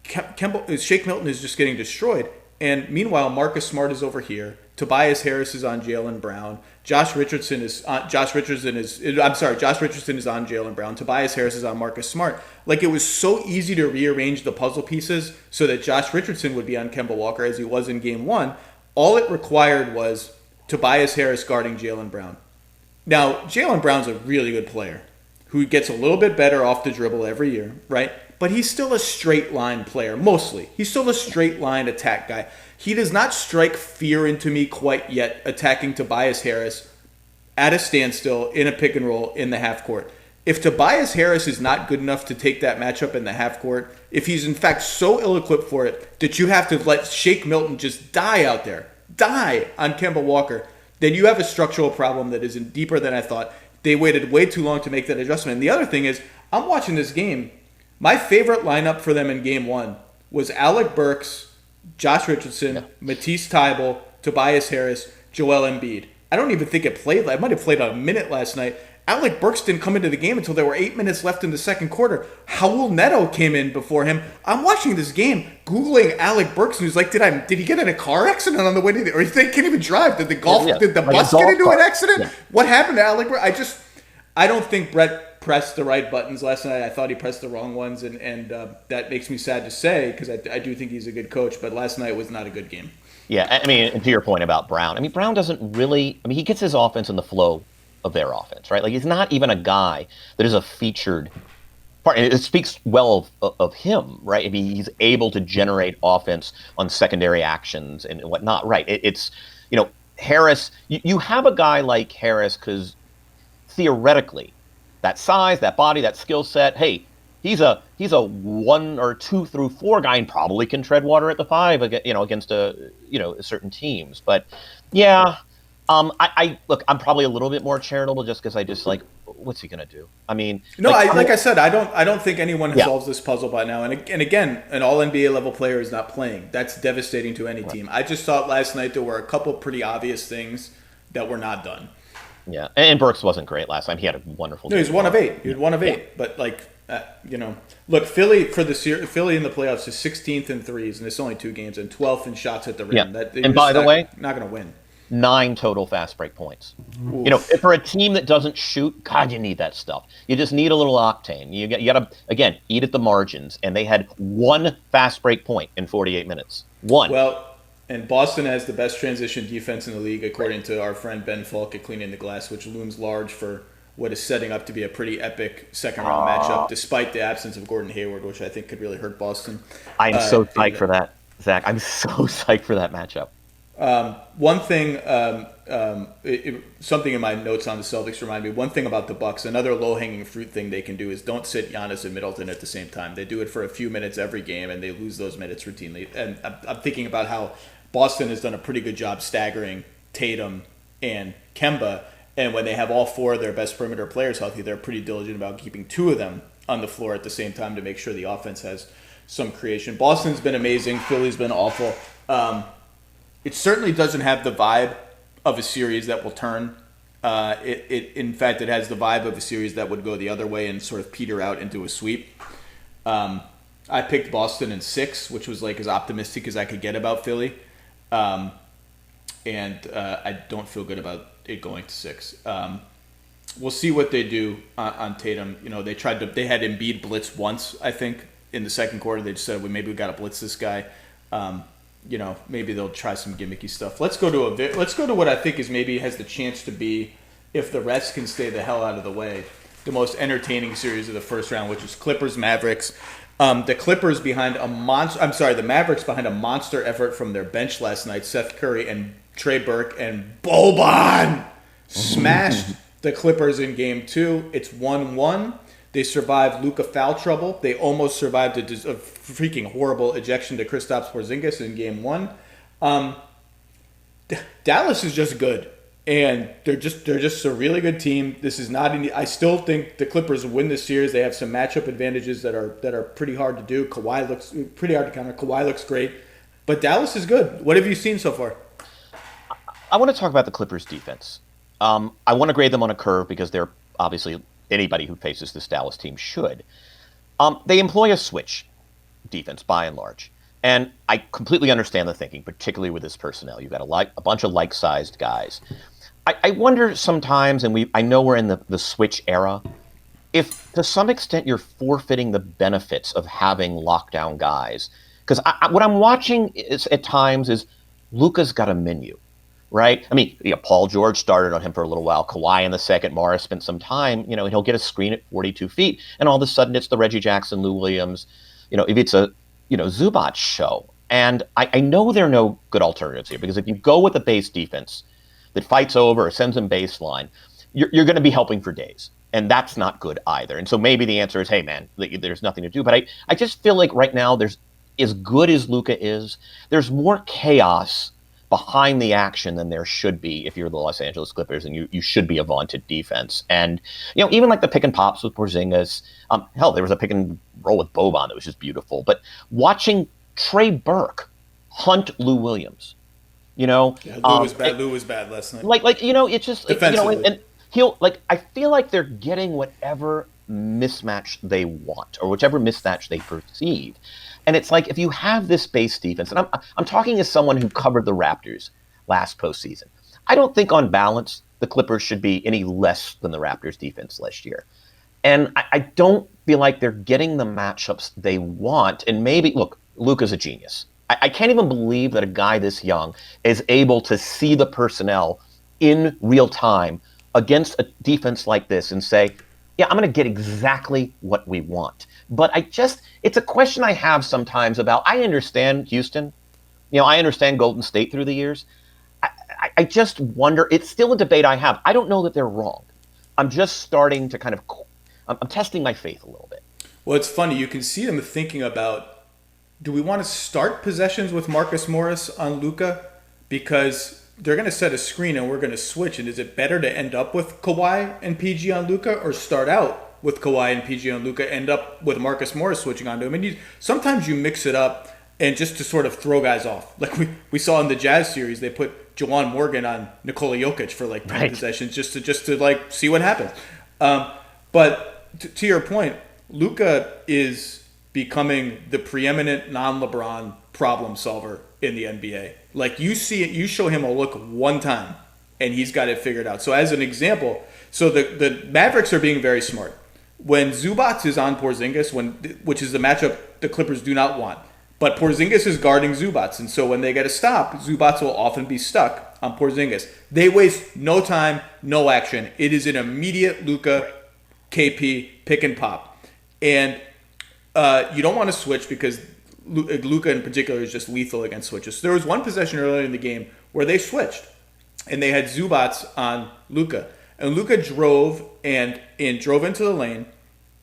Shake Milton is just getting destroyed. And meanwhile, Marcus Smart is over here. Tobias Harris is on Jaylen Brown. Josh Richardson is on Jaylen Brown. Tobias Harris is on Marcus Smart. Like, it was so easy to rearrange the puzzle pieces so that Josh Richardson would be on Kemba Walker as he was in game one. All it required was Tobias Harris guarding Jaylen Brown. Now, Jaylen Brown's a really good player who gets a little bit better off the dribble every year, right? But he's still a straight line player, mostly. He's still a straight line attack guy. He does not strike fear into me quite yet, attacking Tobias Harris at a standstill in a pick and roll in the half court. If Tobias Harris is not good enough to take that matchup in the half court, if he's in fact so ill-equipped for it that you have to let Shake Milton just die out there, die on Kemba Walker, then you have a structural problem that is deeper than I thought. They waited way too long to make that adjustment. And the other thing is, I'm watching this game. My favorite lineup for them in game one was Alec Burks, Josh Richardson, Matisse Thybulle, Tobias Harris, Joel Embiid. I don't even think it played. I might have played a minute last night. Alec Burks didn't come into the game until there were 8 minutes left in the second quarter. Raul Neto came in before him. I'm watching this game, Googling Alec Burks, and he's like, did he get in a car accident on the way to the, or they can't even drive? Did the bus get into an accident? Yeah. What happened to Alec Burks? I don't think Brett pressed the right buttons last night. I thought he pressed the wrong ones, and that makes me sad to say because I do think he's a good coach, but last night was not a good game. Yeah, I mean, and to your point about Brown, I mean, Brown doesn't really, he gets his offense in the flow of their offense, right? Like, he's not even a guy that is a featured part. It speaks well of him, right? I mean, he's able to generate offense on secondary actions and whatnot, right? It's, Harris, you have a guy like Harris because theoretically, that size, that body, that skill set, hey, he's a 1 or 2 through 4 guy and probably can tread water at the 5, against certain teams. But yeah, I look, I'm probably a little bit more charitable just because I just like, what's he gonna do? I mean, like I said, I don't think anyone solves this puzzle by now. And again, an all NBA level player is not playing. That's devastating to any team. I just thought last night there were a couple pretty obvious things that were not done. Yeah, and Burks wasn't great last time. He had a wonderful game. No, he was 1 of 8. He was 1 of 8. But look, Philly in the playoffs is 16th in threes, and it's only 2 games, and 12th in shots at the rim. Yeah. And by the way, not going to win. 9 total fast break points. Oof. For a team that doesn't shoot, God, you need that stuff. You just need a little octane. You got to, again, eat at the margins. And they had 1 fast break point in 48 minutes. 1. Well, and Boston has the best transition defense in the league, according to our friend Ben Falk at Cleaning the Glass, which looms large for what is setting up to be a pretty epic second-round matchup, despite the absence of Gordon Hayward, which I think could really hurt Boston. I'm so psyched for that, Zach. I'm so psyched for that matchup. One thing, something in my notes on the Celtics reminded me, one thing about the Bucks, another low-hanging fruit thing they can do is don't sit Giannis and Middleton at the same time. They do it for a few minutes every game, and they lose those minutes routinely. And I'm thinking about how Boston has done a pretty good job staggering Tatum and Kemba, and when they have all 4 of their best perimeter players healthy, they're pretty diligent about keeping 2 of them on the floor at the same time to make sure the offense has some creation. Boston's been amazing. Philly's been awful. It certainly doesn't have the vibe of a series that will turn. In fact, it has the vibe of a series that would go the other way and sort of peter out into a sweep. I picked Boston in 6, which was like as optimistic as I could get about Philly. And I don't feel good about it going to 6. we'll see what they do on Tatum. They had Embiid blitz once, I think, in the second quarter. They just said, well, maybe we got to blitz this guy. Maybe they'll try some gimmicky stuff. Let's go to what I think is maybe has the chance to be, if the rest can stay the hell out of the way, the most entertaining series of the first round, which is Clippers Mavericks. The Clippers the Mavericks behind a monster effort from their bench last night. Seth Curry and Trey Burke and Boban smashed the Clippers in Game 2. It's 1-1. They survived Luka foul trouble. They almost survived a freaking horrible ejection to Kristaps Porzingis in Game 1. Dallas is just good, and they're just a really good team. This is not. I still think the Clippers win this series. They have some matchup advantages that are pretty hard to do. Kawhi looks pretty hard to counter. Kawhi looks great, but Dallas is good. What have you seen so far? I want to talk about the Clippers defense. I want to grade them on a curve because they're obviously anybody who faces this Dallas team should. They employ a switch defense by and large. And I completely understand the thinking, particularly with this personnel. You've got a bunch of like-sized guys. I wonder sometimes, and I know we're in the switch era, if to some extent you're forfeiting the benefits of having lockdown guys. Because what I'm watching at times is Luka's got a menu. Right? I mean, Paul George started on him for a little while. Kawhi in the second. Morris spent some time. He'll get a screen at 42 feet, and all of a sudden it's the Reggie Jackson, Lou Williams. If it's a Zubac show. And I know there are no good alternatives here, because if you go with a base defense that fights over or sends them baseline, you're going to be helping for days, and that's not good either. And so maybe the answer is, hey man, there's nothing to do. But I just feel like right now there's, as good as Luka is, there's more chaos behind the action than there should be if you're the Los Angeles Clippers, and you should be a vaunted defense. And, even like the pick and pops with Porzingis, hell, there was a pick and roll with Boban that was just beautiful. But watching Trey Burke hunt Lou Williams, Lou was bad. Lou was bad last night. It's just, defensively. and he'll, I feel like they're getting whatever mismatch they want, or whichever mismatch they perceive. And it's like, if you have this base defense, and I'm talking as someone who covered the Raptors last postseason, I don't think on balance the Clippers should be any less than the Raptors defense last year. And I don't feel like they're getting the matchups they want. And maybe, look, Luka's a genius. I can't even believe that a guy this young is able to see the personnel in real time against a defense like this and say, yeah, I'm going to get exactly what we want. But it's a question I have sometimes about, I understand Houston. I understand Golden State through the years. I just wonder, it's still a debate I have. I don't know that they're wrong. I'm just starting to I'm testing my faith a little bit. Well, it's funny. You can see them thinking about, do we want to start possessions with Marcus Morris on Luka? Because they're going to set a screen and we're going to switch. And is it better to end up with Kawhi and PG on Luka, or start out with Kawhi and PG on Luka, end up with Marcus Morris switching onto him? And sometimes you mix it up, and just to sort of throw guys off. Like we saw in the Jazz series, they put Juwan Morgan on Nikola Jokic for 10 possessions just to see what happens. But to your point, Luka is becoming the preeminent non-LeBron problem solver in the NBA. Like, you see it, you show him a look one time, and he's got it figured out. So as an example, the Mavericks are being very smart. When Zubac is on Porzingis, which is the matchup the Clippers do not want, but Porzingis is guarding Zubac, and so when they get a stop, Zubac will often be stuck on Porzingis. They waste no time, no action. It is an immediate Luka, KP, pick and pop. And you don't want to switch, because Luka in particular is just lethal against switches. So there was one possession earlier in the game where they switched, and they had Zubac on Luka. And Luka drove and drove into the lane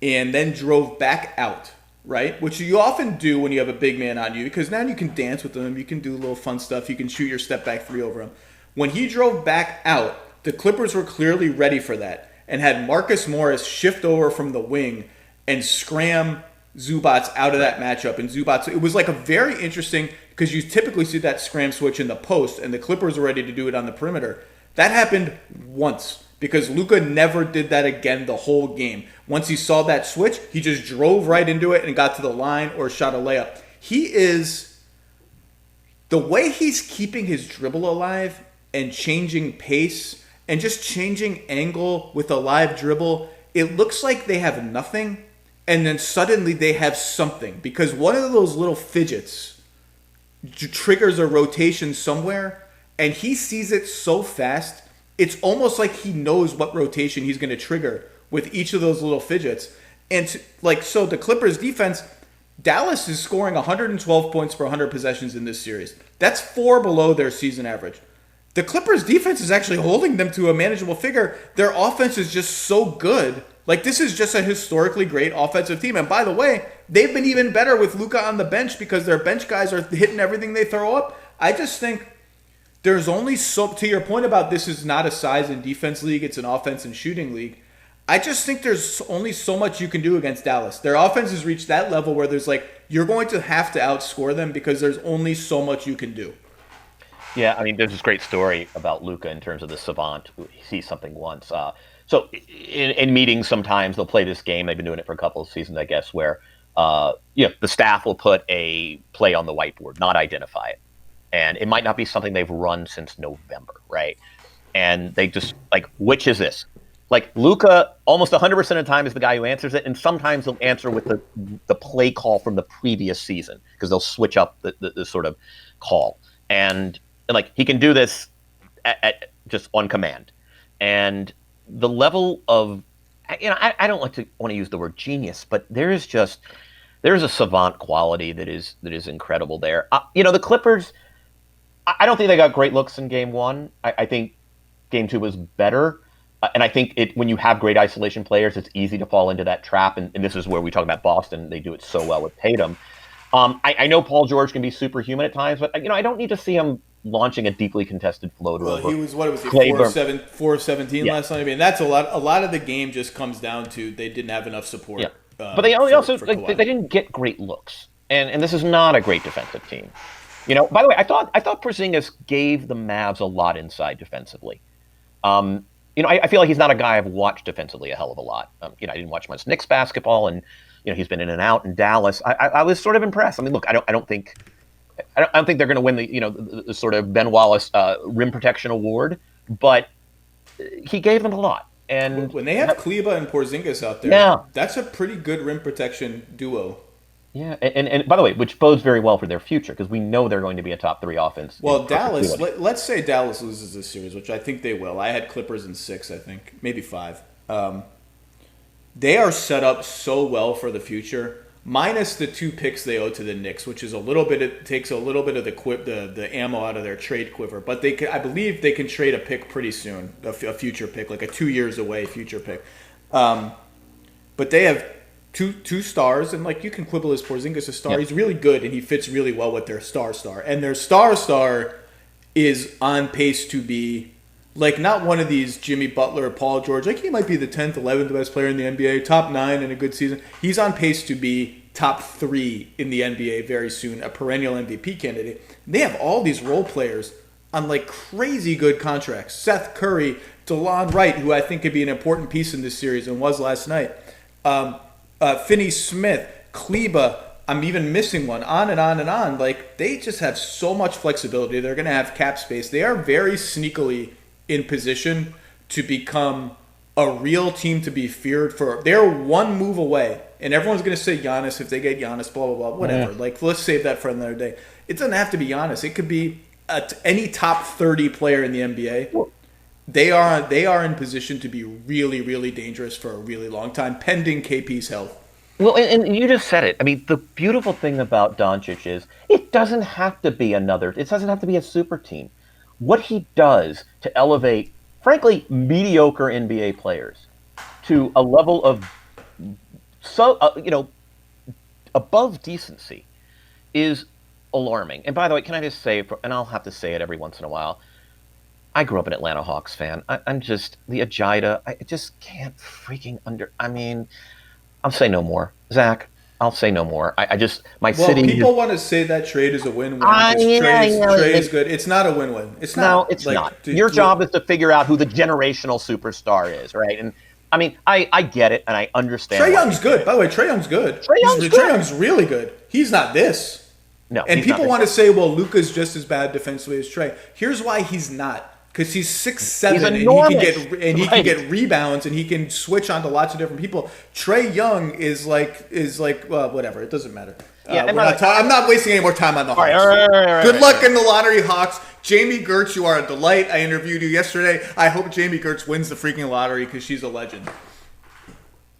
and then drove back out, right? Which you often do when you have a big man on you, because now you can dance with him, you can do a little fun stuff, you can shoot your step back three over him. When he drove back out, the Clippers were clearly ready for that and had Marcus Morris shift over from the wing and scram Zubac out of that matchup. And Zubac, it was like a very interesting, because you typically see that scram switch in the post, and the Clippers are ready to do it on the perimeter. That happened once, because Luka never did that again the whole game. Once he saw that switch, he just drove right into it and got to the line or shot a layup. The way he's keeping his dribble alive and changing pace and just changing angle with a live dribble, it looks like they have nothing, and then suddenly they have something. Because one of those little fidgets triggers a rotation somewhere, and he sees it so fast, it's almost like he knows what rotation he's going to trigger with each of those little fidgets. And so the Clippers defense, Dallas is scoring 112 points per 100 possessions in this series. That's 4 below their season average. The Clippers defense is actually holding them to a manageable figure. Their offense is just so good. Like, this is just a historically great offensive team. And by the way, they've been even better with Luka on the bench because their bench guys are hitting everything they throw up. I just think there's only so, to your point about this is not a size and defense league, it's an offense and shooting league. I just think there's only so much you can do against Dallas. Their offense has reached that level where there's like, you're going to have to outscore them because there's only so much you can do. Yeah, I mean, there's this great story about Luka in terms of the savant who sees something once. So in meetings, sometimes they'll play this game. They've been doing it for a couple of seasons, I guess, where the staff will put a play on the whiteboard, not identify it. And it might not be something they've run since November, right? And they just, like, which is this? Like, Luka, almost 100% of the time is the guy who answers it, and sometimes he'll answer with the play call from the previous season, because they'll switch up the sort of call. And like, he can do this at just on command. And the level of, I don't want to use the word genius, but there is a savant quality that is incredible there. The Clippers, I don't think they got great looks in game one. I think game two was better. And I think when you have great isolation players, it's easy to fall into that trap. And this is where we talk about Boston. They do it so well with Tatum. I know Paul George can be superhuman at times, but I don't need to see him launching a deeply contested floater. Well, he was 4 of 17 last night. I mean, that's a lot. A lot of the game just comes down to they didn't have enough support. Yeah. But they they didn't get great looks, and this is not a great defensive team. By the way, I thought Porzingis gave the Mavs a lot inside defensively. I feel like he's not a guy I've watched defensively a hell of a lot. I didn't watch much Knicks basketball, and he's been in and out in Dallas. I was sort of impressed. I mean, look, I don't think they're going to win the sort of Ben Wallace rim protection award, but he gave them a lot. And when they have Kleber and Porzingis out there, that's a pretty good rim protection duo. Yeah, and by the way, which bodes very well for their future, because we know they're going to be a top 3 offense. Well, Dallas, let's say Dallas loses this series, which I think they will. I had Clippers in 6, I think, maybe 5. They are set up so well for the future, minus the 2 picks they owe to the Knicks, which is takes a little bit of the ammo out of their trade quiver. But I believe they can trade a pick pretty soon, a future pick, like a 2 years away future pick. But they have two stars, and like, you can quibble as Porzingis a star. Yep. He's really good, and he fits really well with their star. And their star is on pace to be like, not one of these Jimmy Butler or Paul George. Like, he might be the 10th, 11th best player in the NBA, top 9 in a good season. He's on pace to be top 3 in the NBA very soon, a perennial MVP candidate. They have all these role players on like crazy good contracts. Seth Curry, DeLon Wright, who I think could be an important piece in this series and was last night. Finney Smith, Kleber, I'm even missing one, on and on and on. Like, they just have so much flexibility. They're going to have cap space. They are very sneakily in position to become a real team to be feared for. They're one move away, and everyone's going to say Giannis if they get Giannis, blah, blah, blah, whatever. Yeah. Like, let's save that for another day. It doesn't have to be Giannis. It could be any top 30 player in the NBA. They are in position to be really, really dangerous for a really long time, pending KP's health. Well, and you just said it. I mean, the beautiful thing about Doncic is it doesn't have to be a super team. What he does to elevate, frankly, mediocre NBA players to a level of above decency is alarming. And by the way, can I just say, and I'll have to say it every once in a while, I grew up an Atlanta Hawks fan. I'm just, the Agita, I just can't freaking I'll say no more. Zach, I'll say no more. City. People want to say that trade is a win-win. Trade is good. It's not a win-win. It's not. No, it's not. Your job is to figure out who the generational superstar is, right? And I mean, I get it, and I understand. Trae Young's good. By the way, Trae Young's good. Trae Young's really good. He's not this. No. And people want to say, well, Luka's just as bad defensively as Trae. Here's why he's not. because he's 6'7", He's and enormous. he can get rebounds, and he can switch onto lots of different people. Trae Young is like well, whatever. It doesn't matter. Yeah, I'm not wasting any more time on the Hawks. All right, Good luck in the lottery, Hawks. Jamie Gertz, you are a delight. I interviewed you yesterday. I hope Jamie Gertz wins the freaking lottery because she's a legend.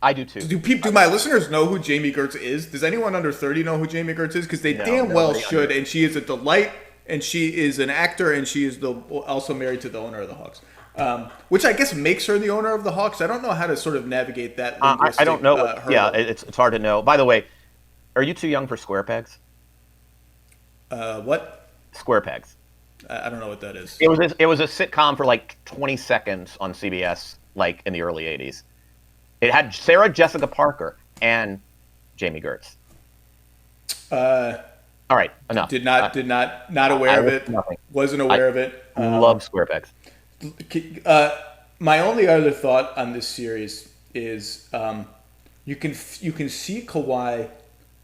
I do too. Do my listeners know who Jamie Gertz is? Does anyone under 30 know who Jamie Gertz is? Because they damn well should. And she is a delight. And she is an actor, and she is also married to the owner of the Hawks, which I guess makes her the owner of the Hawks. I don't know how to sort of navigate that. I don't know. It's hard to know. By the way, are you too young for square pegs? What? Square pegs. I don't know what that is. It was a sitcom for like 20 seconds on CBS, like in the early 80s. It had Sarah Jessica Parker and Jamie Gertz. All right, enough. Not aware of it. Nothing. Wasn't aware of it. Love square pegs. My only other thought on this series is you can see Kawhi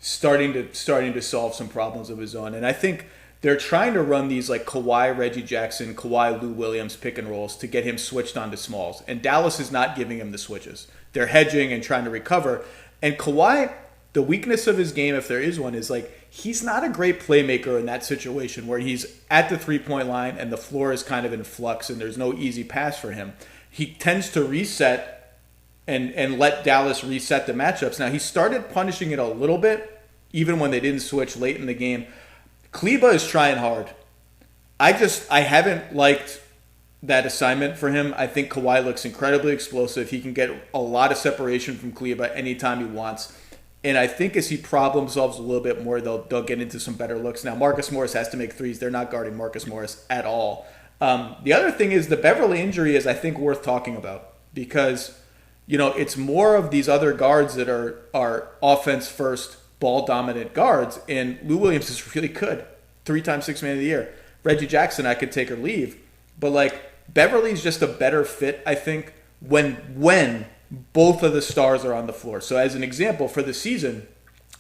starting to solve some problems of his own, and I think they're trying to run these like Kawhi, Reggie Jackson, Kawhi, Lou Williams pick and rolls to get him switched onto smalls, and Dallas is not giving him the switches. They're hedging and trying to recover, and Kawhi, the weakness of his game, if there is one, is like he's not a great playmaker in that situation where he's at the 3-point line and the floor is kind of in flux and there's no easy pass for him. He tends to reset and let Dallas reset the matchups. Now, he started punishing it a little bit, even when they didn't switch late in the game. Kleba is trying hard. I haven't liked that assignment for him. I think Kawhi looks incredibly explosive. He can get a lot of separation from Kleba anytime he wants. And I think as he problem solves a little bit more, they'll get into some better looks. Now, Marcus Morris has to make threes. They're not guarding Marcus Morris at all. The other thing is the Beverly injury is, I think, worth talking about because, it's more of these other guards that are offense first, ball dominant guards. And Lou Williams is really good. 3-time Sixth Man of the Year. Reggie Jackson, I could take or leave. But Beverly's just a better fit, I think, when both of the stars are on the floor. So as an example, for the season,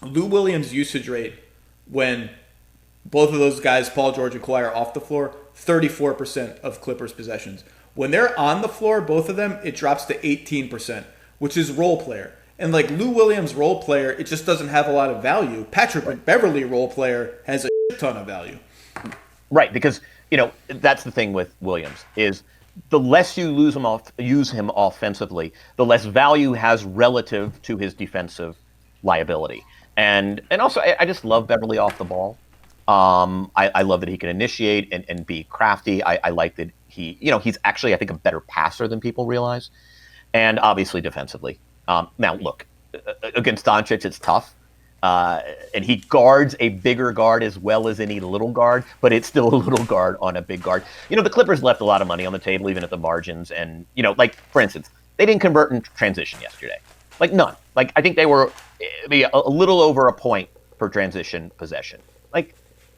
Lou Williams' usage rate when both of those guys, Paul George and Kawhi, are off the floor, 34% of Clippers possessions. When they're on the floor, both of them, it drops to 18%, which is role player. And Lou Williams' role player, it just doesn't have a lot of value. Patrick Beverly role player has a ton of value. Right, because, that's the thing with Williams is the less you use him offensively, the less value has relative to his defensive liability. And also, I just love Beverly off the ball. I love that he can initiate and be crafty. I like that he's actually, I think, a better passer than people realize. And obviously defensively. Now, look, against Doncic, it's tough. And he guards a bigger guard as well as any little guard, but it's still a little guard on a big guard. The Clippers left a lot of money on the table, even at the margins. And, for instance, they didn't convert in transition yesterday. None. I think they were a little over a point per transition possession.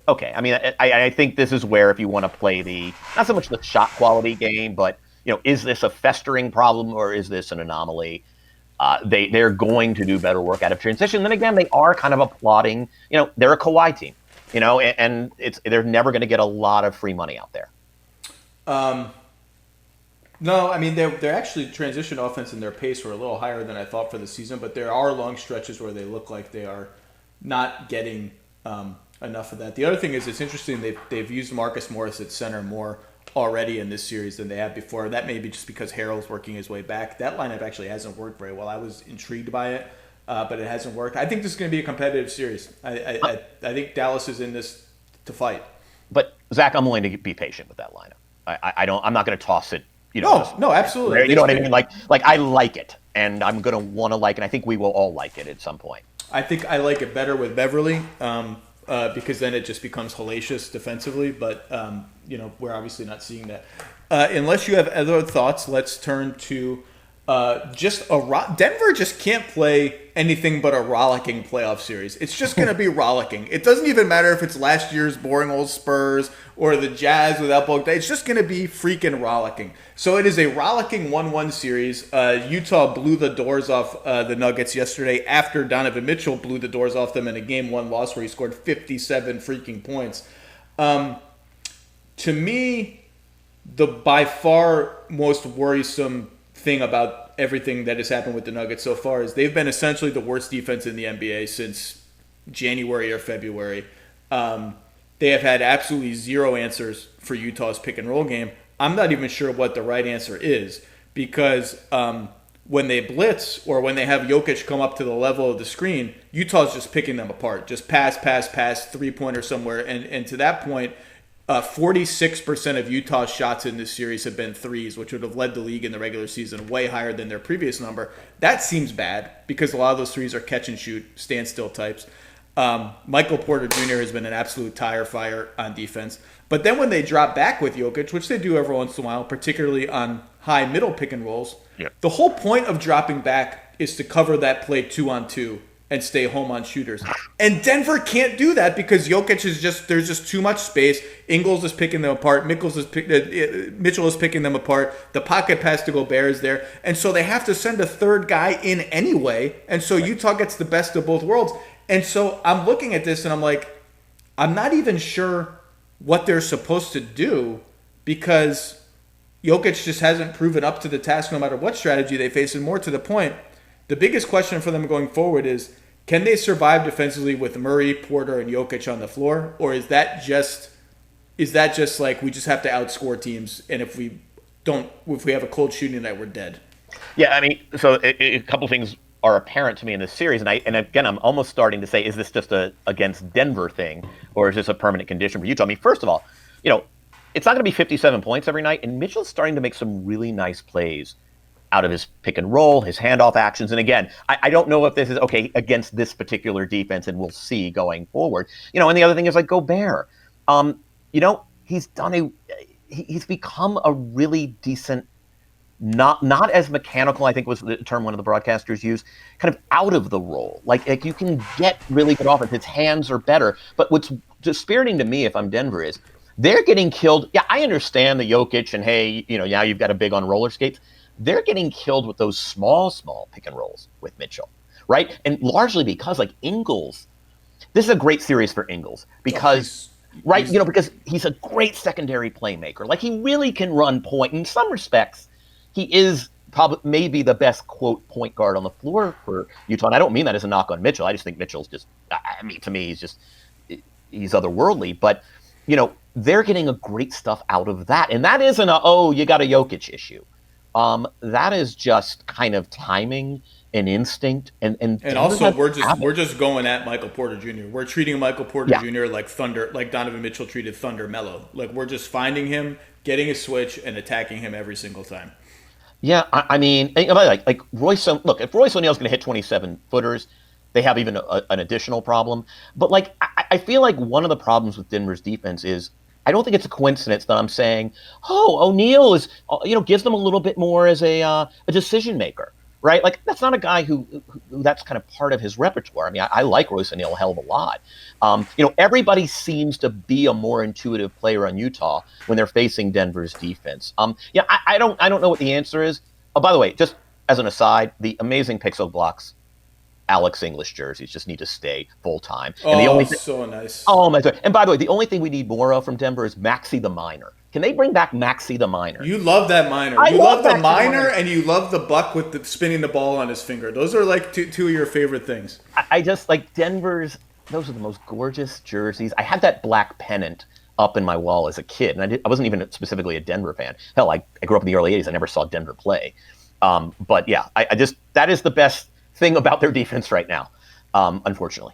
Okay. I mean, I think this is where if you want to play not so much the shot quality game, but, is this a festering problem or is this an anomaly? They're going to do better work out of transition. Then again, they are kind of applauding, they're a Kawhi team, and they're never going to get a lot of free money out there. No, I mean, they're actually transition offense and their pace were a little higher than I thought for the season, but there are long stretches where they look like they are not getting enough of that. The other thing is it's interesting they've used Marcus Morris at center more already in this series than they have before. That may be just because Harrell's working his way back. That lineup actually hasn't worked very well. I was intrigued by it, but it hasn't worked. I think this is going to be a competitive series. I think Dallas is in this to fight. But Zach, I'm willing to be patient with that lineup. I'm not going to toss it. No, absolutely. You know what I mean? I like it, and I'm going to want to like it. And I think we will all like it at some point. I think I like it better with Beverly. Because then it just becomes hellacious defensively. But, we're obviously not seeing that. Unless you have other thoughts, let's turn to Denver just can't play anything but a rollicking playoff series. It's just going to be rollicking. It doesn't even matter if it's last year's boring old Spurs or the Jazz without Bogdan. It's just going to be freaking rollicking. So it is a rollicking 1-1 series. Utah blew the doors off the Nuggets yesterday after Donovan Mitchell blew the doors off them in a Game 1 loss where he scored 57 freaking points. To me, the by far most worrisome thing about everything that has happened with the Nuggets so far is they've been essentially the worst defense in the NBA since January or February. They have had absolutely zero answers for Utah's pick and roll game. I'm not even sure what the right answer is because when they blitz or when they have Jokic come up to the level of the screen, Utah's just picking them apart. Just pass, 3-pointer somewhere. And to that point, 46% of Utah's shots in this series have been threes, which would have led the league in the regular season way higher than their previous number. That seems bad because a lot of those threes are catch and shoot, standstill types. Michael Porter Jr. has been an absolute tire fire on defense. But then when they drop back with Jokic, which they do every once in a while, particularly on high middle pick and rolls, the whole point of dropping back is to cover that play 2-on-2 and stay home on shooters. And Denver can't do that because Jokic is there's just too much space. Ingles is picking them apart. Mitchell is picking them apart. The pocket pass to Gobert is there. And so they have to send a third guy in anyway. And so Utah gets the best of both worlds. And so I'm looking at this and I'm like, I'm not even sure what they're supposed to do because Jokic just hasn't proven up to the task no matter what strategy they face. And more to the point, the biggest question for them going forward is, can they survive defensively with Murray, Porter, and Jokic on the floor? Or is that just like we just have to outscore teams, and if we have a cold shooting night, we're dead? Yeah, I mean, so a couple things are apparent to me in this series, and again, I'm almost starting to say, is this just a against Denver thing, or is this a permanent condition for Utah? I mean, first of all, it's not going to be 57 points every night, and Mitchell's starting to make some really nice plays out of his pick and roll, his handoff actions. And again, I don't know if this is okay against this particular defense, and we'll see going forward. And the other thing is like Gobert. He's become a really decent, not as mechanical, I think was the term one of the broadcasters used, kind of out of the role. Like you can get really good offense. His hands are better. But what's dispiriting to me if I'm Denver is they're getting killed. Yeah, I understand the Jokic and hey, now you've got a big on roller skates. They're getting killed with those small pick and rolls with Mitchell, right? And largely because like Ingles, this is a great series for Ingles because, because he's a great secondary playmaker. Like he really can run point. In some respects, he is probably maybe the best quote point guard on the floor for Utah. And I don't mean that as a knock on Mitchell. I just think Mitchell's to me, he's otherworldly. But they're getting a great stuff out of that, and that isn't you got a Jokic issue. That is just kind of timing and instinct, and also we're just going at Michael Porter Jr. We're treating Michael Porter Jr. like Thunder, like Donovan Mitchell treated Thunder Mello. Like we're just finding him, getting a switch, and attacking him every single time. Yeah, I mean, like Royce. Look, if Royce O'Neal's going to hit 27-footers, they have even an additional problem. But like, I feel like one of the problems with Denver's defense is, I don't think it's a coincidence that I'm saying, O'Neal is, gives them a little bit more as a decision maker, right? Like that's not a guy who that's kind of part of his repertoire. I mean, I like Royce O'Neal a hell of a lot. Everybody seems to be a more intuitive player on Utah when they're facing Denver's defense. I don't know what the answer is. Oh, by the way, just as an aside, the amazing Pixel Blocks Alex English jerseys just need to stay full time. So nice. Oh my God! And by the way, the only thing we need more of from Denver is Maxey the Miner. Can they bring back Maxey the Miner? You love that Miner. You love the Miner, and you love the Buck with the spinning the ball on his finger. Those are like two of your favorite things. I just like Denver's. Those are the most gorgeous jerseys. I had that black pennant up in my wall as a kid, and I wasn't even specifically a Denver fan. Hell, I grew up in the early '80s. I never saw Denver play. But yeah, I just that is the best thing about their defense right now, unfortunately.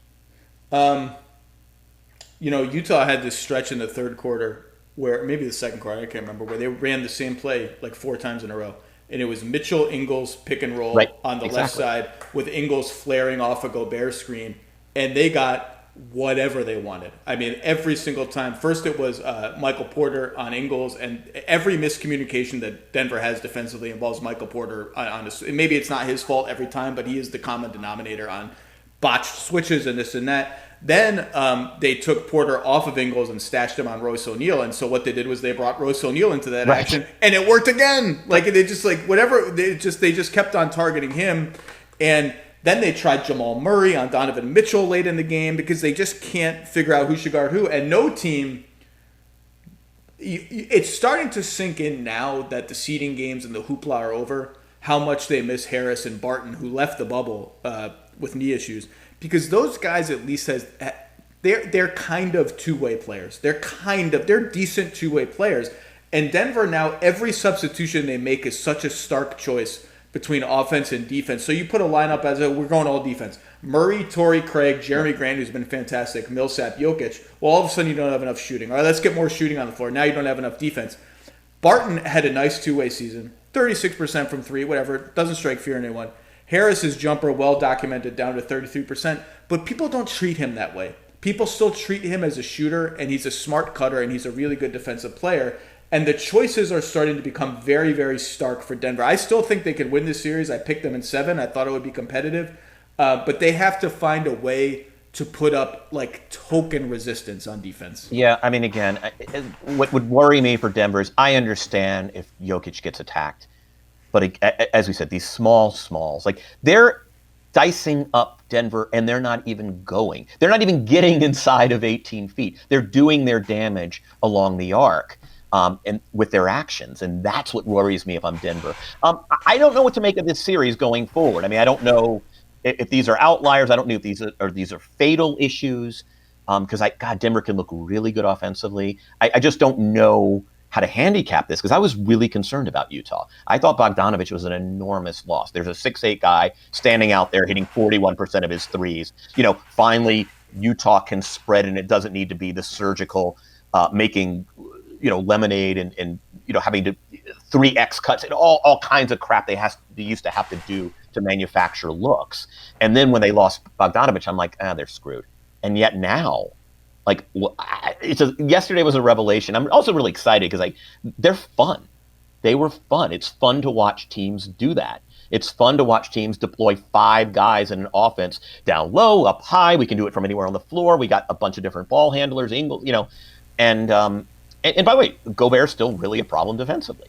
Utah had this stretch in the third quarter where, maybe the second quarter, I can't remember, where they ran the same play like 4 times in a row. And it was Mitchell Ingles pick and roll on the left side with Ingles flaring off a Gobert screen. And they got whatever they wanted. I mean, every single time. First it was Michael Porter on Ingles, and every miscommunication that Denver has defensively involves Michael Porter on this. Maybe it's not his fault every time, but he is the common denominator on botched switches and this and that. Then they took Porter off of Ingles and stashed him on Royce O'Neal, and so what they did was they brought Royce O'Neal into that action, and it worked again. Like they just they just kept on targeting him, and then they tried Jamal Murray on Donovan Mitchell late in the game because they just can't figure out who should guard who. And no team, it's starting to sink in now that the seeding games and the hoopla are over, how much they miss Harris and Barton, who left the bubble with knee issues, because those guys at least they're kind of two-way players. They're decent two-way players. And Denver now, every substitution they make is such a stark choice between offense and defense. So you put a lineup we're going all defense. Murray, Torrey, Craig, Jeremy Grant, who's been fantastic, Millsap, Jokic. Well, all of a sudden you don't have enough shooting. All right, let's get more shooting on the floor. Now you don't have enough defense. Barton had a nice two-way season. 36% from three, whatever. Doesn't strike fear in anyone. Harris's jumper, well documented, down to 33%. But people don't treat him that way. People still treat him as a shooter, and he's a smart cutter, and he's a really good defensive player. And the choices are starting to become very, very stark for Denver. I still think they could win this series. I picked them in 7. I thought it would be competitive. But they have to find a way to put up like token resistance on defense. Yeah, I mean, again, what would worry me for Denver is I understand if Jokic gets attacked. But as we said, these smalls, like they're dicing up Denver and they're not even going. They're not even getting inside of 18 feet. They're doing their damage along the arc. And with their actions, and that's what worries me if I'm Denver. I don't know what to make of this series going forward. I mean, I don't know if these are outliers. I don't know if these are fatal issues. Because Denver can look really good offensively. I just don't know how to handicap this because I was really concerned about Utah. I thought Bogdanovich was an enormous loss. There's a 6'8" guy standing out there hitting 41% of his threes. Finally Utah can spread, and it doesn't need to be the surgical making. Lemonade and having to 3x cuts and all kinds of crap they used to have to do to manufacture looks. And then when they lost Bogdanovich, I'm like, they're screwed. And yet now, yesterday was a revelation. I'm also really excited because they're fun. They were fun. It's fun to watch teams do that. It's fun to watch teams deploy 5 guys in an offense down low, up high. We can do it from anywhere on the floor. We got a bunch of different ball handlers, And by the way, Gobert's still really a problem defensively.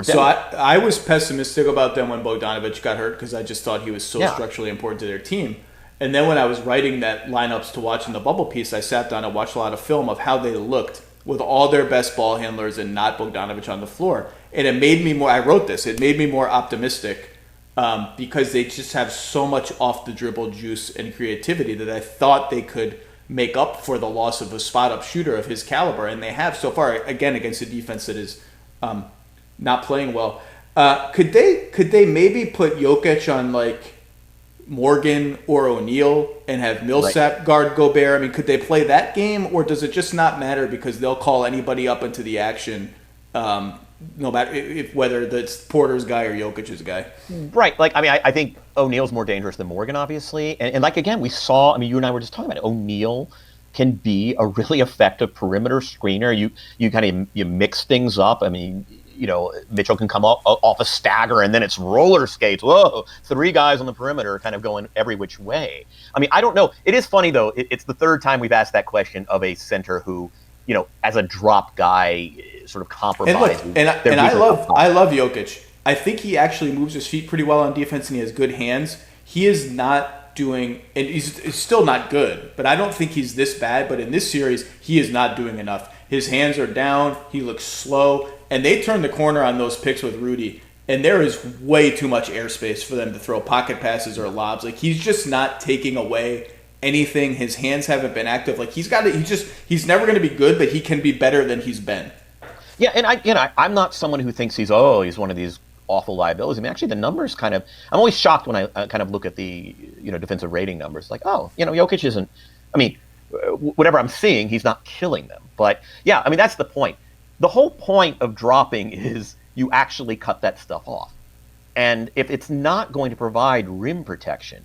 So I was pessimistic about them when Bogdanovich got hurt because I just thought he was so structurally important to their team. And then when I was writing that lineups to watch in the bubble piece, I sat down and watched a lot of film of how they looked with all their best ball handlers and not Bogdanovich on the floor. And it made me more, I wrote this, it made me more optimistic because they just have so much off the dribble juice and creativity that I thought they could make up for the loss of a spot-up shooter of his caliber, and they have so far, again, against a defense that is not playing well. Could they maybe put Jokic on, like, Morgan or O'Neal and have Millsap guard Gobert? I mean, could they play that game, or does it just not matter because they'll call anybody up into the action, no matter whether that's Porter's guy or Jokic's guy? Right. I think O'Neal's more dangerous than Morgan, obviously. And again, we saw, you and I were just talking about it. O'Neal can be a really effective perimeter screener. You mix things up. Mitchell can come off a stagger and then it's roller skates. Whoa, 3 guys on the perimeter kind of going every which way. I don't know. It is funny, though. It's the 3rd time we've asked that question of a center who, as a drop guy, sort of compromises. And I love Jokic. I think he actually moves his feet pretty well on defense and he has good hands. He is not doing, and he's still not good, but I don't think he's this bad. But in this series, he is not doing enough. His hands are down. He looks slow. And they turned the corner on those picks with Rudy. And there is way too much airspace for them to throw pocket passes or lobs. He's just not taking away anything. His hands haven't been active. He's never going to be good, but he can be better than he's been. Yeah, and I'm not someone who thinks he's one of these awful liabilities. Actually, the numbers I'm always shocked when I kind of look at the defensive rating numbers. Jokic isn't. Whatever I'm seeing, he's not killing them. But yeah, that's the point. The whole point of dropping is you actually cut that stuff off. And if it's not going to provide rim protection,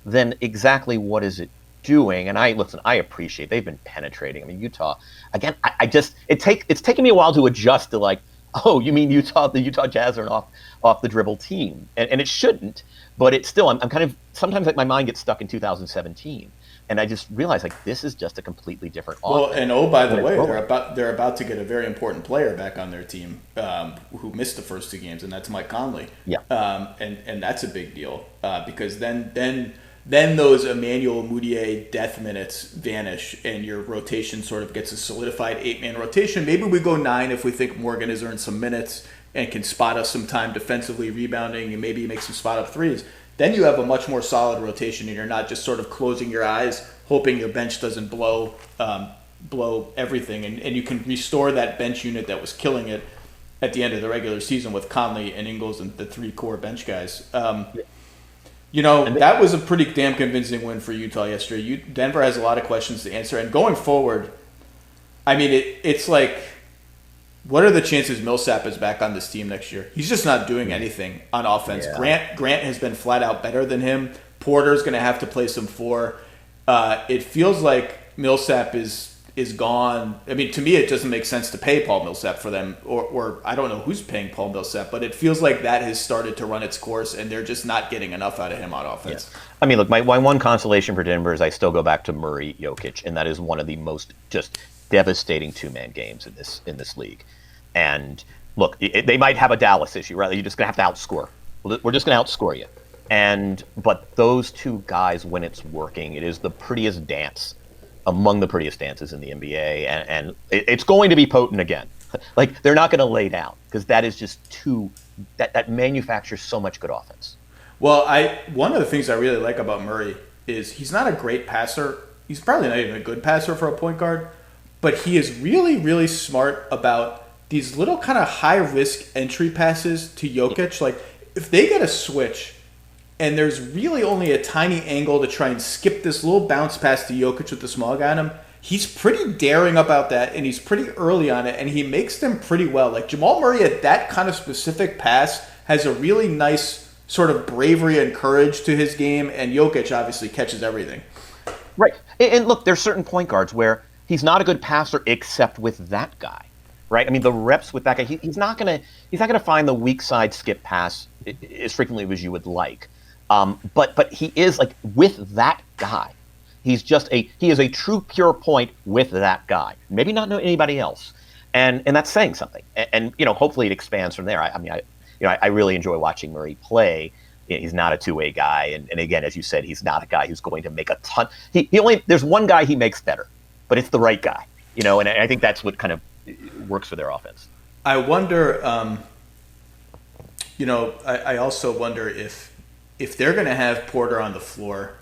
then exactly what is it doing? And I appreciate they've been penetrating. Utah, again, it's taken me a while to adjust to you mean Utah, the Utah Jazz are an off the dribble team. And it shouldn't, but it's still, I'm kind of, sometimes my mind gets stuck in 2017. And I just realized this is just a completely different offense. Well, and by the way, they're about to get a very important player back on their team who missed the first 2 games, and that's Mike Conley. Yeah. And that's a big deal because then then those Emmanuel Mudiay death minutes vanish, and your rotation sort of gets a solidified 8-man rotation. Maybe we go 9 if we think Morgan has earned some minutes and can spot us some time defensively rebounding, and maybe make some spot up threes. Then you have a much more solid rotation, and you're not just sort of closing your eyes, hoping your bench doesn't blow everything, and you can restore that bench unit that was killing it at the end of the regular season with Conley and Ingles and the 3 core bench guys. That was a pretty damn convincing win for Utah yesterday. Denver has a lot of questions to answer, and going forward, I mean, it's like, what are the chances Millsap is back on this team next year? He's just not doing anything on offense. Yeah. Grant has been flat out better than him. Porter's going to have to play some 4. It feels like Millsap is gone. I mean, to me, it doesn't make sense to pay Paul Millsap for them, or I don't know who's paying Paul Millsap, but it feels like that has started to run its course, and they're just not getting enough out of him on offense. Yeah. I mean, look, my one consolation for Denver is I still go back to Murray Jokic, and that is one of the most just devastating 2-man games in this league. And look, they might have a Dallas issue, right? You're just going to have to outscore. We're just going to outscore you. But those 2 guys, when it's working, it is the prettiest dance among the prettiest dances in the NBA, and it's going to be potent again. Like, they're not going to lay down, because that is just that manufactures so much good offense. Well, one of the things I really like about Murray is he's not a great passer. He's probably not even a good passer for a point guard, but he is really, really smart about these little kind of high-risk entry passes to Jokic. Like, if they get a switch and there's really only a tiny angle to try and skip this little bounce pass to Jokic with the small guy on him, he's pretty daring about that, and he's pretty early on it, and he makes them pretty well. Like, Jamal Murray at that kind of specific pass has a really nice sort of bravery and courage to his game, and Jokic obviously catches everything. Right. And look, there's certain point guards where he's not a good passer except with that guy. Right, I mean, the reps with that guy, he's not gonna find the weak side skip pass as frequently as you would like, but he is, like, with that guy, he is a true pure point with that guy. Maybe not know anybody else, and that's saying something. And hopefully it expands from there. I really enjoy watching Murray play. He's not a 2-way guy, and again, as you said, he's not a guy who's going to make a ton. There's one guy he makes better, but it's the right guy. And I think that's what kind of works for their offense. I wonder, I also wonder if they're going to have Porter on the floor,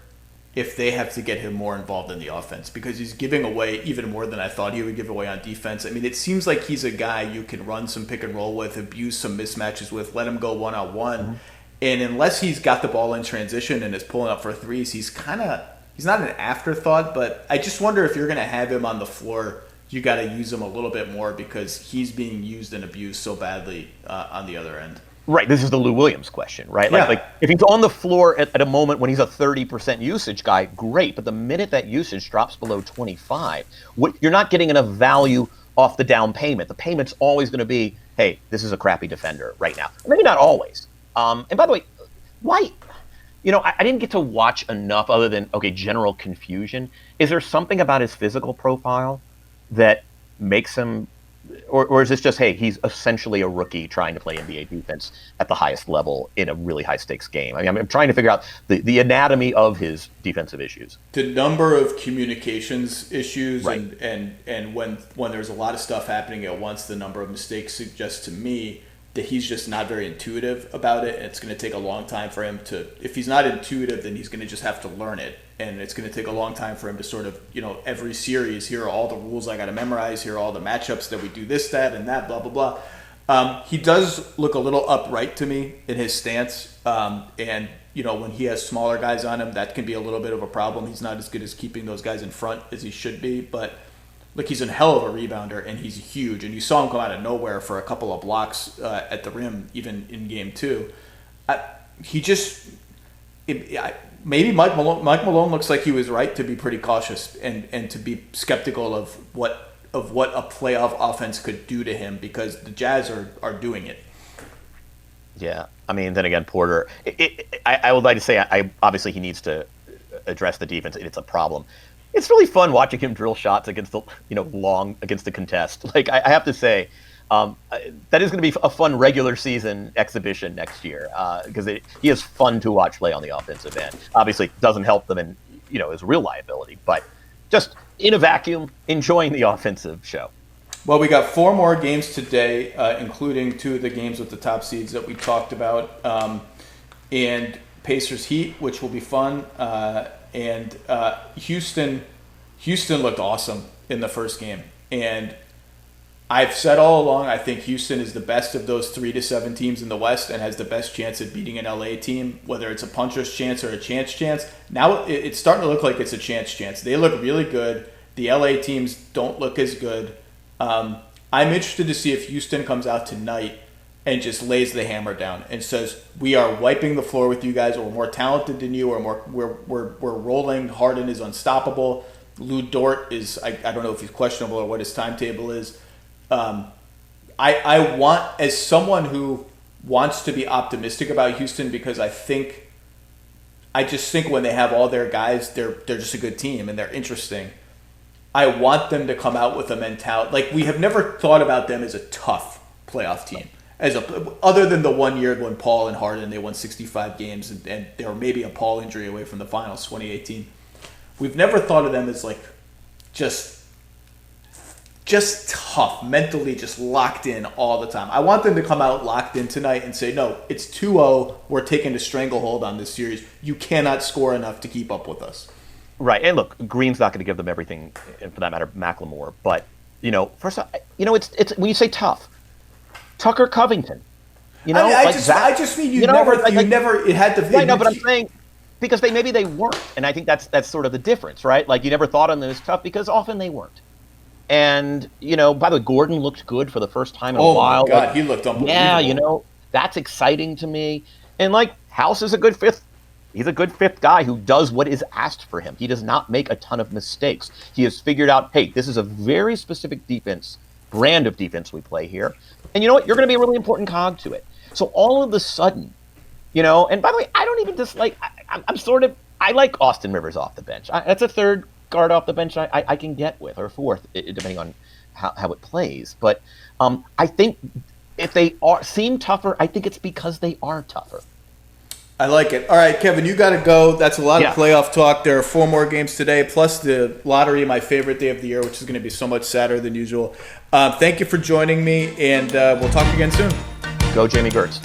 if they have to get him more involved in the offense, because he's giving away even more than I thought he would give away on defense. I mean, it seems like he's a guy you can run some pick and roll with, abuse some mismatches with, let him go one-on-one. Mm-hmm. And unless he's got the ball in transition and is pulling up for threes, he's not an afterthought, but I just wonder if you're going to have him on the floor, you got to use him a little bit more, because he's being used and abused so badly on the other end. Right. This is the Lou Williams question, right? Yeah. Like if he's on the floor at a moment when he's a 30% usage guy, great. But the minute that usage drops below 25, you're not getting enough value off the down payment. The payment's always going to be, hey, this is a crappy defender right now. Maybe not always. And by the way, why? I didn't get to watch enough other than, general confusion. Is there something about his physical profile that makes him, or is this just, hey, he's essentially a rookie trying to play NBA defense at the highest level in a really high stakes game? I mean, I'm trying to figure out the anatomy of his defensive issues. The number of communications issues, right. and when there's a lot of stuff happening at once, the number of mistakes suggests to me that he's just not very intuitive about it, and it's going to take a long time for him to, if he's not intuitive, then he's going to just have to learn it, and it's going to take a long time for him to sort of, every series, here are all the rules I got to memorize, here are all the matchups that we do this, that, and that, blah, blah, blah. He does look a little upright to me in his stance, and, when he has smaller guys on him, that can be a little bit of a problem. He's not as good as keeping those guys in front as he should be, but look, he's a hell of a rebounder, and he's huge. And you saw him come out of nowhere for a couple of blocks at the rim, even in Game 2. Maybe Mike Malone looks like he was right to be pretty cautious and to be skeptical of what a playoff offense could do to him, because the Jazz are doing it. Yeah, I mean, then again, Porter. I would like to say, obviously he needs to address the defense. It's a problem. It's really fun watching him drill shots against the against the contest. Like I have to say, That is going to be a fun regular season exhibition next year because he is fun to watch play on the offensive end. Obviously, doesn't help them in his real liability, but just in a vacuum, enjoying the offensive show. Well, we got 4 more games today, including 2 of the games with the top seeds that we talked about, and Pacers Heat, which will be fun, and Houston looked awesome in the first game, and I've said all along, I think Houston is the best of those 3 to 7 teams in the West and has the best chance at beating an LA team, whether it's a puncher's chance or a chance. Now it's starting to look like it's a chance. They look really good. The LA teams don't look as good. I'm interested to see if Houston comes out tonight and just lays the hammer down and says, we are wiping the floor with you guys, or we're more talented than you, or we're rolling. Harden is unstoppable. Lou Dort is, I don't know if he's questionable or what his timetable is. I want, as someone who wants to be optimistic about Houston, because I just think when they have all their guys, they're just a good team and they're interesting. I want them to come out with a mentality. Like, we have never thought about them as a tough playoff team, other than the 1 year when Paul and Harden, they won 65 games and they were maybe a Paul injury away from the finals, 2018. We've never thought of them as like just tough, mentally just locked in all the time. I want them to come out locked in tonight and say, no, it's 2-0. We're taking a stranglehold on this series. You cannot score enough to keep up with us. Right. And look, Green's not going to give them everything, and for that matter, McLemore. But, first off, it's when you say tough, Tucker Covington. I just mean it had to. Right, no, but I'm saying, because maybe they weren't. And I think that's sort of the difference, right? Like, you never thought of them as tough because often they weren't. And, by the way, Gordon looked good for the first time in a while. Oh, my God, he looked unbelievable. Yeah, that's exciting to me. And, House is a good fifth. He's a good fifth guy who does what is asked for him. He does not make a ton of mistakes. He has figured out, hey, this is a very specific brand of defense we play here. And you know what? You're going to be a really important cog to it. So all of a sudden, and by the way, I don't even dislike, I like Austin Rivers off the bench. That's a third guard off the bench I can get with, or fourth, depending on how it plays. But I think if they seem tougher, I think it's because they are tougher. I like it. All right, Kevin, you got to go. That's a lot of playoff talk. There are 4 more games today, plus the lottery, my favorite day of the year, which is going to be so much sadder than usual. Thank you for joining me, and we'll talk again soon. Go Jamie Gertz.